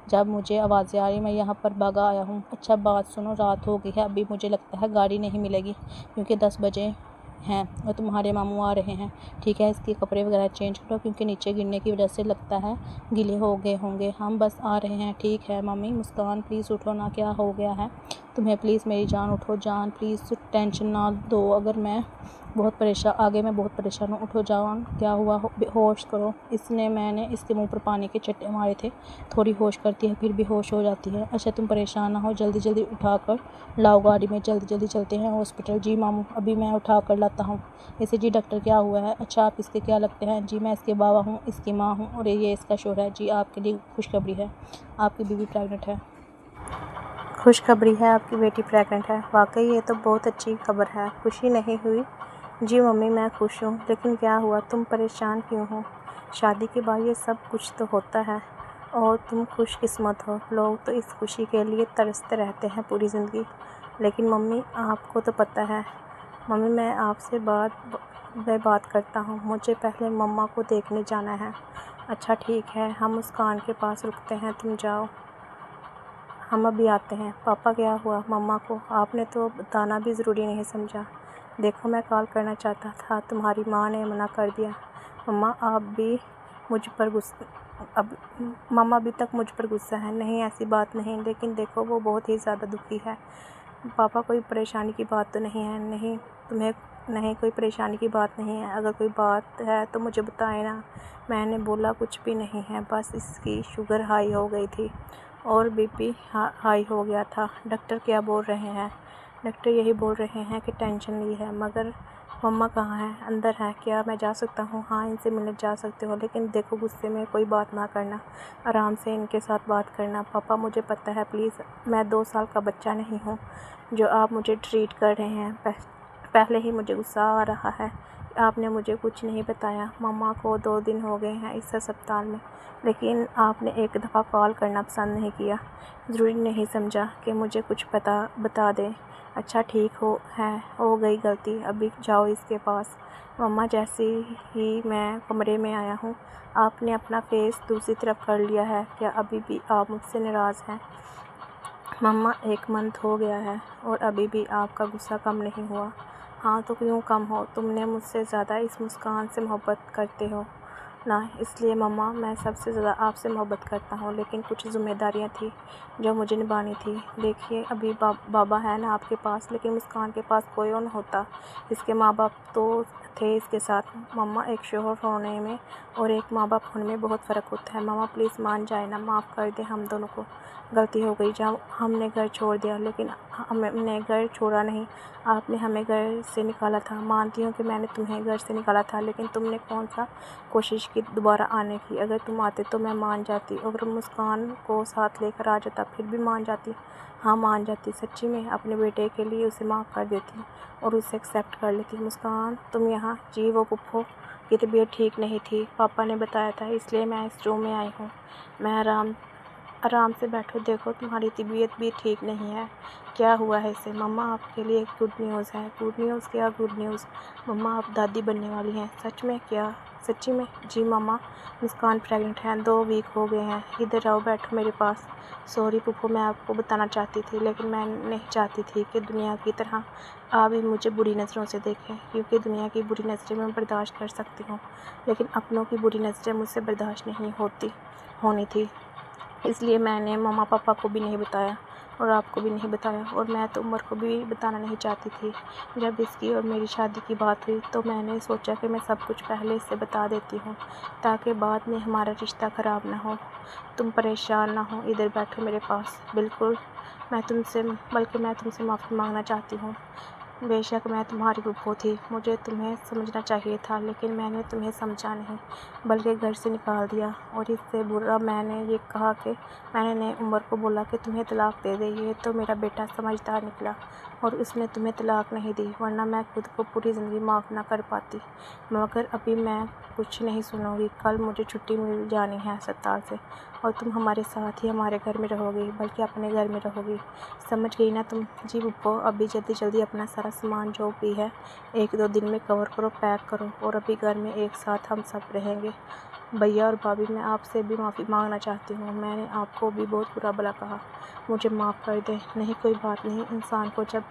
जब मुझे आवाज़ें आ रही मैं यहाँ पर भागा आया हूँ। अच्छा बात सुनो, रात हो गई है, अभी मुझे लगता है गाड़ी नहीं मिलेगी क्योंकि 10 बजे हैं और तुम्हारे मामू आ रहे हैं। ठीक है, इसके कपड़े वगैरह चेंज करो क्योंकि नीचे गिरने की वजह से लगता है गीले हो गए होंगे। हम बस आ रहे हैं। ठीक है मम्मी। मुस्कान प्लीज़ उठो ना, क्या हो गया है तुम्हें? प्लीज़ मेरी जान उठो, जान प्लीज़ टेंशन ना दो। अगर मैं बहुत परेशान हूँ, उठो जान, क्या हुआ? होश करो। मैंने इसके मुंह पर पानी के चट्टे मारे थे, थोड़ी होश करती है फिर भी होश हो जाती है। अच्छा तुम परेशान ना हो, जल्दी जल्दी उठा कर लाओ गाड़ी में, जल्दी जल्दी चलते हैं हॉस्पिटल। जी मामू, अभी मैं उठा कर लाता हूँ इसे। जी डॉक्टर, क्या हुआ है? अच्छा आप इसके क्या लगते हैं? जी मैं इसके बाबा हूँ, इसकी माँ हूँ और ये इसका शोहर है। जी आपके लिए खुशखबरी है, आपकी बीवी प्रेग्नेंट है। खुशखबरी है, आपकी बेटी प्रेग्नेंट है। वाकई ये तो बहुत अच्छी खबर है, खुशी नहीं हुई? जी मम्मी मैं खुश हूँ, लेकिन क्या हुआ, तुम परेशान क्यों हो? शादी के बाद ये सब कुछ तो होता है और तुम खुशकिस्मत हो। लोग तो इस खुशी के लिए तरसते रहते हैं पूरी ज़िंदगी। लेकिन मम्मी आपको तो पता है। मम्मी मैं आपसे बात करता हूँ, मुझे पहले मम्मा को देखने जाना है। अच्छा ठीक है, हम मुस्कान के पास रुकते हैं, तुम जाओ, हम अभी आते हैं। पापा क्या हुआ मम्मा को? आपने तो बताना भी ज़रूरी नहीं समझा। देखो मैं कॉल करना चाहता था, तुम्हारी माँ ने मना कर दिया। मम्मा आप भी मुझ पर मम्मा अभी तक मुझ पर गुस्सा है। नहीं ऐसी बात नहीं, लेकिन देखो वो बहुत ही ज़्यादा दुखी है। पापा कोई परेशानी की बात तो नहीं है? नहीं तुम्हें नहीं, कोई परेशानी की बात नहीं है। अगर कोई बात है तो मुझे बताए ना। मैंने बोला कुछ भी नहीं है, बस इसकी शुगर हाई हो गई थी और बीपी हाई हो गया था। डॉक्टर क्या बोल रहे हैं? डॉक्टर यही बोल रहे हैं कि टेंशन ली है। मगर मम्मा कहाँ है? अंदर है क्या? मैं जा सकता हूँ? हाँ इनसे मिलने जा सकते हो, लेकिन देखो गुस्से में कोई बात ना करना, आराम से इनके साथ बात करना। पापा मुझे पता है, प्लीज़ मैं 2 साल का बच्चा नहीं हूँ जो आप मुझे ट्रीट कर रहे हैं। पहले ही मुझे गुस्सा आ रहा है, आपने मुझे कुछ नहीं बताया। मम्मा को 2 दिन हो गए हैं इस अस्पताल में, लेकिन आपने एक दफ़ा कॉल करना पसंद नहीं किया, ज़रूरी नहीं समझा कि मुझे कुछ बता दें। अच्छा ठीक हो गई गलती, अभी जाओ इसके पास। मम्मा जैसे ही मैं कमरे में आया हूँ, आपने अपना फेस दूसरी तरफ कर लिया है। क्या अभी भी आप मुझसे नाराज़ हैं? मम्मा 1 मंथ हो गया है और अभी भी आपका गुस्सा कम नहीं हुआ। हाँ तो क्यों कम हो? तुमने मुझसे ज़्यादा इस मुस्कान से मोहब्बत करते हो ना, इसलिए मम्मा मैं सबसे ज़्यादा आपसे मोहब्बत करता हूँ, लेकिन कुछ ज़िम्मेदारियाँ थी जो मुझे निभानी थी। देखिए अभी बाबा है ना आपके पास, लेकिन मुस्कान के पास कोई और न होता। इसके माँ बाप तो थे इसके साथ। मम्मा एक शोहर होने में और एक माँ बाप होने में बहुत फ़र्क होता है। मम्मा प्लीज़ मान जाए ना, माफ़ कर दे, हम दोनों को गलती हो गई जब हमने घर छोड़ दिया, लेकिन हमने घर छोड़ा नहीं, आपने हमें घर से निकाला था। मानती हूँ कि मैंने तुम्हें घर से निकाला था, लेकिन तुमने कौन सा कोशिश की दोबारा आने की। अगर तुम आते तो मैं मान जाती, अगर मुस्कान को साथ लेकर आ जाता फिर भी मान जाती। हाँ मान जाती, सच्ची में अपने बेटे के लिए उसे माफ़ कर देती और उसे एक्सेप्ट कर लेती। मुस्कान तुम यहाँ जी, वो पुप्पो की तबीयत ठीक नहीं थी, पापा ने बताया था, इसलिए मैं इस रूम में आई हूँ। मैं आराम से बैठो, देखो तुम्हारी तबीयत भी ठीक नहीं है। क्या हुआ है इसे? मम्मा आपके लिए एक गुड न्यूज़ है। Good news? क्या गुड न्यूज़? मम्मा आप दादी बनने वाली हैं। सच में? क्या सच्ची में? जी मम्मा, मुस्कान प्रेग्नेंट है, 2 वीक हो गए हैं। इधर आओ, बैठो मेरे पास। सॉरी पुप्पो, मैं आपको बताना चाहती थी, लेकिन मैं नहीं चाहती थी कि दुनिया की तरह आप भी मुझे बुरी नज़रों से देखें, क्योंकि दुनिया की बुरी नज़रें मैं बर्दाश्त कर सकती हूँ, लेकिन अपनों की बुरी नज़रें मुझसे बर्दाश्त नहीं होनी थी। इसलिए मैंने मम्मा पापा को भी नहीं बताया और आपको भी नहीं बताया, और मैं तो उमर को भी बताना नहीं चाहती थी। जब इसकी और मेरी शादी की बात हुई तो मैंने सोचा कि मैं सब कुछ पहले इससे बता देती हूँ, ताकि बाद में हमारा रिश्ता ख़राब ना हो, तुम परेशान ना हो। इधर बैठो मेरे पास। बिल्कुल, मैं तुमसे माफ़ी मांगना चाहती हूँ। बेशक मैं तुम्हारी फूफो थी, मुझे तुम्हें समझना चाहिए था, लेकिन मैंने तुम्हें समझा नहीं, बल्कि घर से निकाल दिया। और इससे बुरा मैंने ये कहा कि मैंने उमर को बोला कि तुम्हें तलाक दे दे। ये तो मेरा बेटा समझदार निकला और उसने तुम्हें तलाक नहीं दी, वरना मैं खुद को पूरी ज़िंदगी माफ़ ना कर पाती। मगर अभी मैं कुछ नहीं सुनूंगी। कल मुझे छुट्टी मिल जानी है अस्पताल से, और तुम हमारे साथ ही हमारे घर में रहोगी, बल्कि अपने घर में रहोगी। समझ गई ना तुम? जी बुप्पो, अभी जल्दी अपना सारा सामान जो भी है 1-2 दिन में कवर करो, पैक करो, और अभी घर में एक साथ हम सब रहेंगे। भैया और भाभी, मैं आपसे भी माफ़ी मांगना चाहती हूँ, मैंने आपको भी बहुत बुरा भला कहा, मुझे माफ़ कर दें। नहीं कोई बात नहीं, इंसान को जब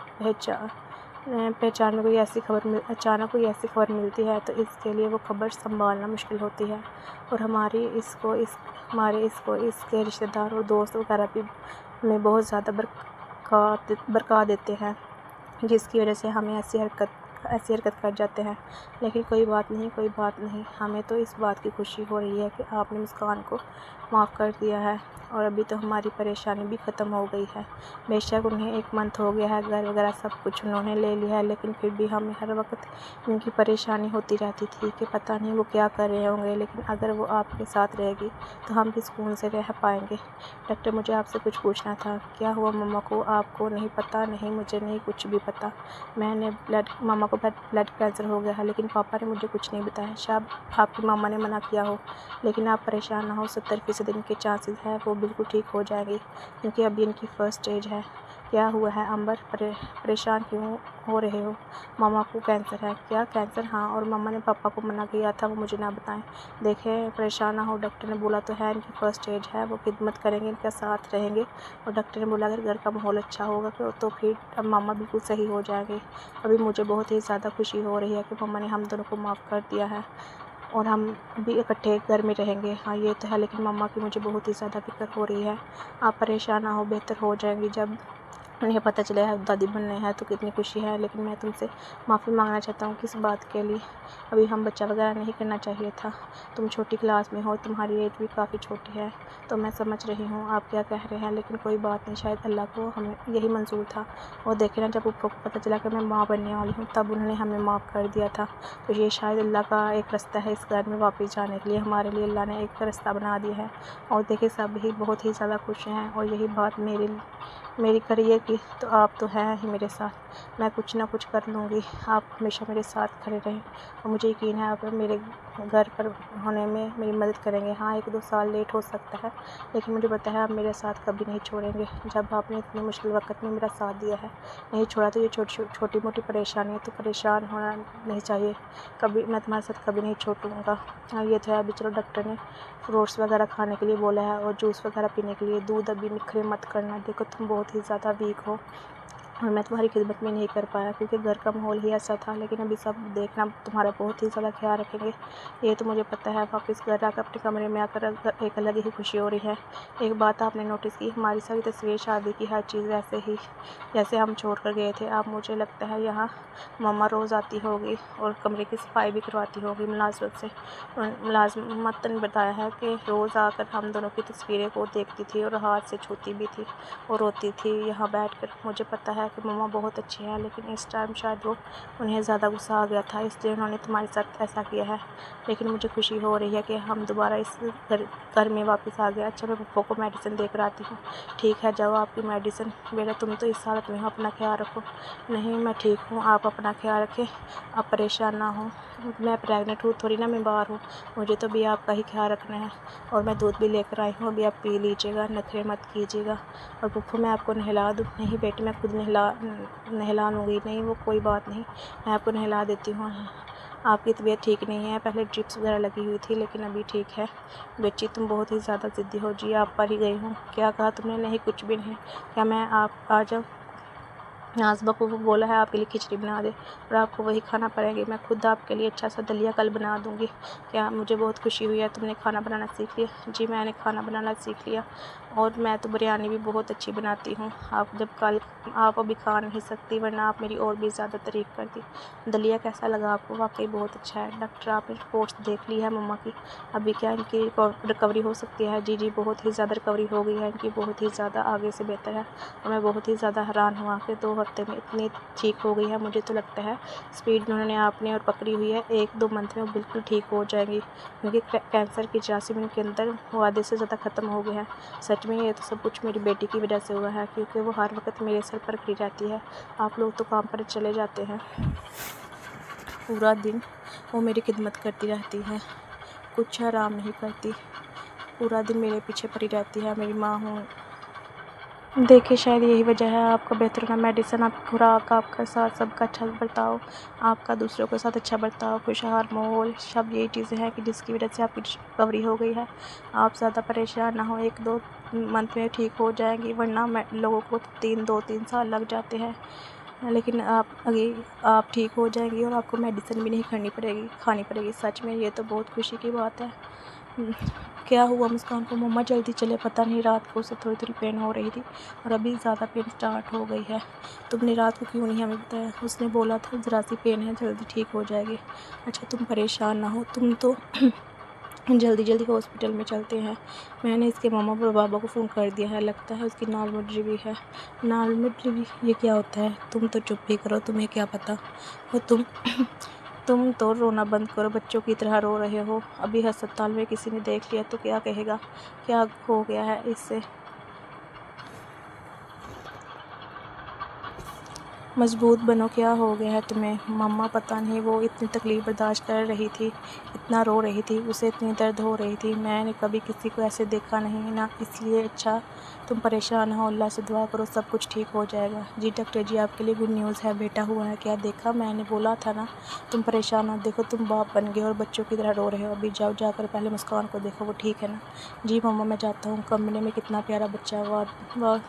पहचान में अचानक कोई ऐसी खबर मिलती है तो इसके लिए वो खबर संभालना मुश्किल होती है, और हमारे इसके रिश्तेदार और दोस्त वगैरह भी हमें बहुत ज़्यादा बरका देते हैं, जिसकी वजह से हमें ऐसी हरकत कर जाते हैं। लेकिन कोई बात नहीं, हमें तो इस बात की खुशी हो रही है कि आपने मुस्कान को माफ़ कर दिया है, और अभी तो हमारी परेशानी भी ख़त्म हो गई है। बेशक उन्हें 1 मंथ हो गया है, घर वगैरह सब कुछ उन्होंने ले लिया है, लेकिन फिर भी हमें हर वक्त इनकी परेशानी होती रहती थी कि पता नहीं वो क्या कर रहे होंगे, लेकिन अगर वो आपके साथ रहेगी तो हम भी सुकून से रह पाएंगे। डॉक्टर, मुझे आपसे कुछ पूछना था। क्या हुआ मम्मा को? आपको नहीं पता? नहीं, मुझे नहीं कुछ भी पता। मम्मा को ब्लड कैंसर हो गया है, लेकिन पापा ने मुझे कुछ नहीं बताया। शायद आपकी मम्मा ने मना किया हो, लेकिन आप परेशान ना हो, 70% इनके चांसेस है वो बिल्कुल ठीक हो जाएंगे, क्योंकि अभी इनकी फर्स्ट स्टेज है। क्या हुआ है अंबर? परेशान क्यों हो रहे हो? मम्मा को कैंसर है। क्या कैंसर? हाँ, और मम्मा ने पापा को मना किया था वो मुझे ना बताएं। देखें, परेशान ना हो, डॉक्टर ने बोला तो है इनकी फर्स्ट स्टेज है, वो खिदमत करेंगे, इनका साथ रहेंगे, और डॉक्टर ने बोला अगर घर का माहौल अच्छा होगा तो फिर अब मामा बिल्कुल सही हो जाएंगे। अभी मुझे बहुत ही ज़्यादा खुशी हो रही है कि मम्मा ने हम दोनों को माफ़ कर दिया है, और हम भी इकट्ठे घर में रहेंगे। हाँ ये तो है, लेकिन मम्मा की मुझे बहुत ही ज़्यादा फिक्र हो रही है। आप परेशान ना हो, बेहतर हो जाएंगी। जब उन्हें पता चला है दादी बनने हैं तो कितनी खुशी है, लेकिन मैं तुमसे माफ़ी मांगना चाहता हूँ। किस बात के लिए? अभी हम बच्चा वगैरह नहीं करना चाहिए था। तुम छोटी क्लास में हो, तुम्हारी एज भी काफ़ी छोटी है, तो मैं समझ रही हूँ आप क्या कह रहे हैं, लेकिन कोई बात नहीं, शायद अल्लाह को हमें यही मंजूर था। और देखे ना, जब ऊपर को पता चला कि मैं माँ बनने वाली हूँ तब उन्होंने हमें माफ़ कर दिया था। तो ये शायद अल्लाह का एक रास्ता है इस घर में वापस जाने के लिए, हमारे लिए अल्लाह ने एक रास्ता बना दिया है। और देखिए सब ही बहुत ही ज़्यादा खुश हैं, और यही बात मेरी करियर की, तो आप तो हैं ही मेरे साथ, मैं कुछ ना कुछ कर लूँगी। आप हमेशा मेरे साथ खड़े रहें, और मुझे यकीन है आप मेरे घर पर होने में मेरी मदद करेंगे। हाँ 1-2 साल लेट हो सकता है, लेकिन मुझे पता है आप मेरे साथ कभी नहीं छोड़ेंगे। जब आपने इतनी मुश्किल वक्त में मेरा साथ दिया है, नहीं छोड़ा, तो ये छोटी मोटी परेशानी है तो परेशान होना नहीं चाहिए। कभी मैं तुम्हारे साथ कभी नहीं छोड़ूंगा। हाँ ये तो है। अभी चलो, डॉक्टर ने फ्रूट्स वगैरह खाने के लिए बोला है और जूस वगैरह पीने के लिए। दूध अभी निखरे मत करना, देखो तुम बहुत ही ज़्यादा वीक हो, और मैं तुम्हारी खिदमत में नहीं कर पाया क्योंकि घर का माहौल ही ऐसा था। लेकिन अभी सब देखना तुम्हारा बहुत ही ज़्यादा ख्याल रखेंगे, ये तो मुझे पता है। वापस घर आकर अपने कमरे में आकर एक अलग ही खुशी हो रही है। एक बात आपने नोटिस की, हमारी सारी तस्वीर, शादी की हर चीज़ वैसे ही जैसे हम छोड़ कर गए थे। अब मुझे लगता है यहाँ मम्मा रोज़ आती होगी और कमरे की सफाई भी करवाती होगी मुलाजमत से। मुलाजमत ने बताया है कि रोज़ आकर हम दोनों की तस्वीरें को देखती थी और हाथ से छूती भी थी और रोती थी यहाँ बैठकर। मुझे पता है कि मम्मा बहुत अच्छी है, लेकिन इस टाइम शायद वो उन्हें ज़्यादा गुस्सा आ गया था, इसलिए उन्होंने तुम्हारे साथ ऐसा किया है। लेकिन मुझे खुशी हो रही है कि हम दोबारा इस घर में वापस आ गए। अच्छा, मैं पप्पा को मेडिसिन देकर आती हूँ। ठीक है, जाओ आपकी मेडिसिन। बेटा तुम तो इस हालत में हो, अपना ख्याल रखो। नहीं, मैं ठीक हूँ, आप अपना ख्याल रखें, आप परेशान ना हो। मैं प्रेग्नेंट हूँ, थोड़ी ना मैं बाहर हूँ, मुझे तो भी आपका ही ख्याल रखना है। और मैं दूध भी लेकर आई हूँ, अभी आप पी लीजिएगा, नखरे मत कीजिएगा। और पप्पू मैं आपको नहला दूँ? नहीं बेटी, मैं खुद नहला लूँगी। नहीं, वो कोई बात नहीं, मैं आपको नहला देती हूँ। आपकी तबीयत ठीक नहीं है, पहले ड्रिप्स वगैरह लगी हुई थी, लेकिन अभी ठीक है। बच्ची तुम बहुत ही ज़्यादा ज़िद्दी हो जी, आप पर ही गई हूँ। क्या कहा तुमने? नहीं कुछ भी नहीं। क्या मैं आप आ जाऊँ? नाज़बा को वो बोला है आपके लिए खिचड़ी बना दे और आपको वही खाना पड़ेगी। मैं खुद आपके लिए अच्छा सा दलिया कल बना दूँगी। क्या? मुझे बहुत खुशी हुई है तुमने खाना बनाना सीख लिया। जी मैंने खाना बनाना सीख लिया और मैं तो बिरयानी भी बहुत अच्छी बनाती हूँ। आप अभी खा नहीं सकती, वरना आप मेरी और भी ज़्यादा तारीफ़ करती। दलिया कैसा लगा आपको? वाकई बहुत अच्छा है। डॉक्टर आपने रिपोर्ट्स देख ली है मम्मा की? अभी क्या इनकी रिकवरी हो सकती है? जी जी, बहुत ही ज़्यादा रिकवरी हो गई है इनकी, बहुत ही ज़्यादा आगे से बेहतर है। और मैं बहुत ही ज़्यादा हैरान हुआ कि 2 हफ्ते में इतनी ठीक हो गई है। मुझे तो लगता है स्पीड उन्होंने आपने और पकड़ी हुई है, 1-2 मंथ में वो बिल्कुल ठीक हो जाएंगी, क्योंकि कैंसर की 84 मिनट के अंदर वो आधे से ज़्यादा ख़त्म हो गया है। सच में ये तो सब कुछ मेरी बेटी की वजह से हुआ है, क्योंकि वो हर वक्त मेरे सर पर खड़ी रहती है। आप लोग तो काम पर चले जाते हैं, पूरा दिन वो मेरी खिदमत करती रहती है, कुछ आराम नहीं करती, पूरा दिन मेरे पीछे पड़ी रहती है। मेरी माँ हूँ। देखिए, शायद यही वजह है आपका बेहतर होना, मेडिसिन, आपकी खुराक, आपका साथ सबका अच्छा बर्ताव, आपका दूसरों के साथ अच्छा बर्ताव, खुशहाल माहौल, सब यही चीज़ें हैं कि जिसकी वजह से आपकी रिकवरी हो गई है। आप ज़्यादा परेशान ना हो, 1-2 मंथ में ठीक हो जाएंगी, वरना लोगों को 2-3 साल लग जाते हैं। लेकिन आप ठीक हो जाएंगी और आपको मेडिसिन भी नहीं खानी पड़ेगी। सच में ये तो बहुत खुशी की बात है। क्या हुआ मुस्कान को? मम्मा जल्दी चले, पता नहीं रात को उसे थोड़ी थोड़ी पेन हो रही थी और अभी ज़्यादा पेन स्टार्ट हो गई है। तुमने रात को क्यों नहीं हमें बताया? उसने बोला था ज़रा सी पेन है, जल्दी ठीक हो जाएगी। अच्छा तुम परेशान ना हो, तुम तो जल्दी जल्दी हॉस्पिटल में चलते हैं। मैंने इसके मामा और बाबा को फ़ोन कर दिया है, लगता है उसकी नाल में ड्रिवी है। नाल में ड्रिवी? ये क्या होता है? तुम तो चुप ही करो, तुम्हें क्या पता। और तुम तो रोना बंद करो, बच्चों की तरह रो रहे हो। अभी अस्पताल में किसी ने देख लिया तो क्या कहेगा? क्या हो गया है इससे? मजबूत बनो, क्या हो गया है तुम्हें? मम्मा पता नहीं, वो इतनी तकलीफ़ बर्दाश्त कर रही थी, इतना रो रही थी, उसे इतनी दर्द हो रही थी। मैंने कभी किसी को ऐसे देखा नहीं ना, इसलिए। अच्छा तुम परेशान हो, अल्लाह से दुआ करो, सब कुछ ठीक हो जाएगा। जी डॉक्टर जी, आपके लिए गुड न्यूज़ है, बेटा हुआ है। क्या? देखा, मैंने बोला था ना, तुम परेशान हो। देखो तुम बाप बन गए और बच्चों की तरह रो रहे हो। अभी जाओ, जाकर पहले मुस्कान को देखो, वो ठीक है ना? जी मम्मा मैं जाता हूँ। कमरे में कितना प्यारा बच्चा हुआ, वाह,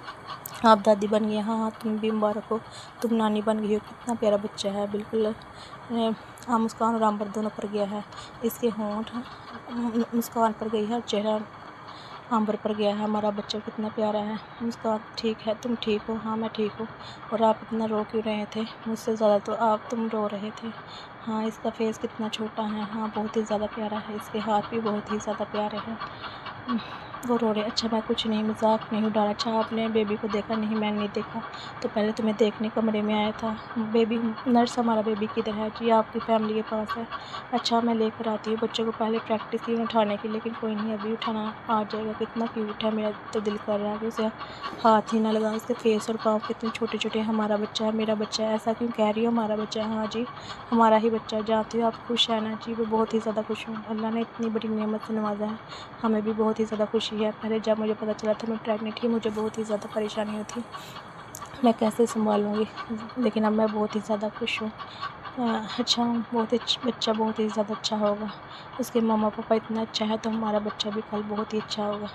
आप दादी बन गई। हाँ हाँ, तुम भी मुबारक हो, तुम नानी बन गई हो। कितना प्यारा बच्चा है, बिल्कुल मुस्कान और आंबर दोनों पर गया है। इसके होंठ मुस्कान पर गई है, चेहरा आंबर पर गया है। हमारा बच्चा कितना प्यारा है। मुस्कान ठीक है, तुम ठीक हो? हाँ मैं ठीक हूँ। और आप इतना रो क्यों रहे थे? मुझसे ज़्यादा तो तुम रो रहे थे। हाँ, इसका फेस कितना छोटा है। हाँ, बहुत ही ज़्यादा प्यारा है, इसके हाथ भी बहुत ही ज़्यादा प्यारे हैं। वो रो रहे। अच्छा मैं कुछ नहीं, मजाक नहीं उड़ा रहा। अच्छा आपने बेबी को देखा? नहीं मैंने नहीं देखा, तो पहले तुम्हें देखने कमरे में आया था। बेबी नर्स हमारा बेबी किधर है? जी आपकी फैमिली के पास है। अच्छा मैं लेकर आती हूँ। बच्चों को पहले प्रैक्टिस की उठाने की, लेकिन कोई नहीं, अभी उठाना आ जाएगा। कितना क्यूट है, मेरा तो दिल कर रहा है कि उसे हाथ ही ना लगा। उसके फेस और पाँव कितने छोटे छोटे। हमारा बच्चा है, मेरा बच्चा है, ऐसा क्यों कह रही हो? हमारा बच्चा है। हाँ जी हमारा ही बच्चा है। जानती हो आप खुश है ना? जी मैं बहुत ही ज़्यादा खुश हूँ, अल्लाह ने इतनी बड़ी नेमत से नवाजा है, हमें भी बहुत ही ज़्यादा खुशी है। पहले जब मुझे पता चला था मैं प्रेग्नेंट थी, मुझे बहुत ही ज़्यादा परेशानी हुई थी, मैं कैसे संभालूँगी, लेकिन अब मैं बहुत ही ज़्यादा खुश हूँ। अच्छा बहुत बच्चा बहुत ही ज़्यादा अच्छा होगा। उसके मम्मा पापा इतना अच्छा है तो हमारा बच्चा भी कल बहुत ही अच्छा होगा।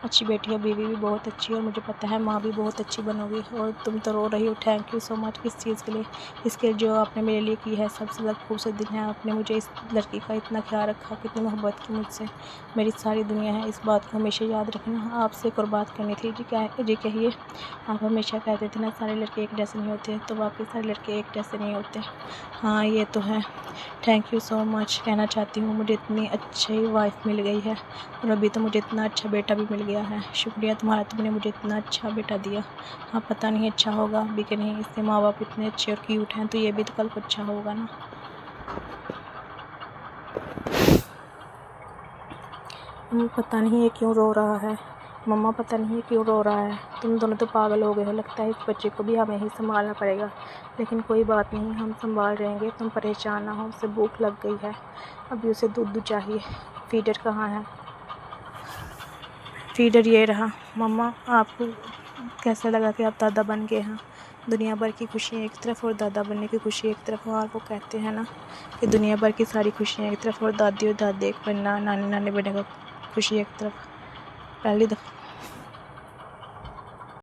अच्छी बेटी और बीवी भी बहुत अच्छी है और मुझे पता है माँ भी बहुत अच्छी बनोगी। और तुम तो रो रही हो, थैंक यू सो मच किस चीज़ के लिए, इसके जो आपने मेरे लिए की है। सबसे ज़्यादा खूबसूरत दिन है, आपने मुझे इस लड़की का इतना ख्याल रखा, कितनी मोहब्बत की मुझसे, मेरी सारी दुनिया है। इस बात को हमेशा याद रखना। आपसे एक और बात करनी थी जी। क्या जी कहिए। आप हमेशा कहते थे ना सारे लड़के एक जैसे नहीं होते, तो वाकई सारे लड़के एक जैसे नहीं होते। हाँ ये तो है। थैंक यू सो मच कहना चाहती हूँ, मुझे इतनी अच्छी वाइफ मिल गई है और अभी तो मुझे इतना अच्छा बेटा भी मिल गया है। शुक्रिया तुम्हारा, तुमने मुझे इतना अच्छा बेटा दिया। हाँ पता नहीं अच्छा होगा अभी कि नहीं, इसके माँ बाप इतने अच्छे और क्यूट हैं तो ये भी तो कल को अच्छा होगा ना। पता नहीं ये क्यों रो रहा है। मम्मा पता नहीं ये क्यों रो रहा है। तुम दोनों तो पागल हो गए हो, लगता है इस बच्चे को भी हमें ही संभालना पड़ेगा। लेकिन कोई बात नहीं, हम संभाल रहेंगे, तुम परेशान ना हो। उसे भूख लग गई है, अभी उसे दूध चाहिए। फीडर कहाँ है? फीडर ये रहा। मम्मा आपको कैसा लगा कि आप दादा बन गए हैं? दुनिया भर की खुशियाँ एक तरफ और दादा बनने की खुशी एक तरफ। और वो कहते हैं ना कि दुनिया भर की सारी खुशियाँ एक तरफ और दादी और दादी एक बनना, नानी नानी बनने का खुशी एक तरफ। पहली दफ़ा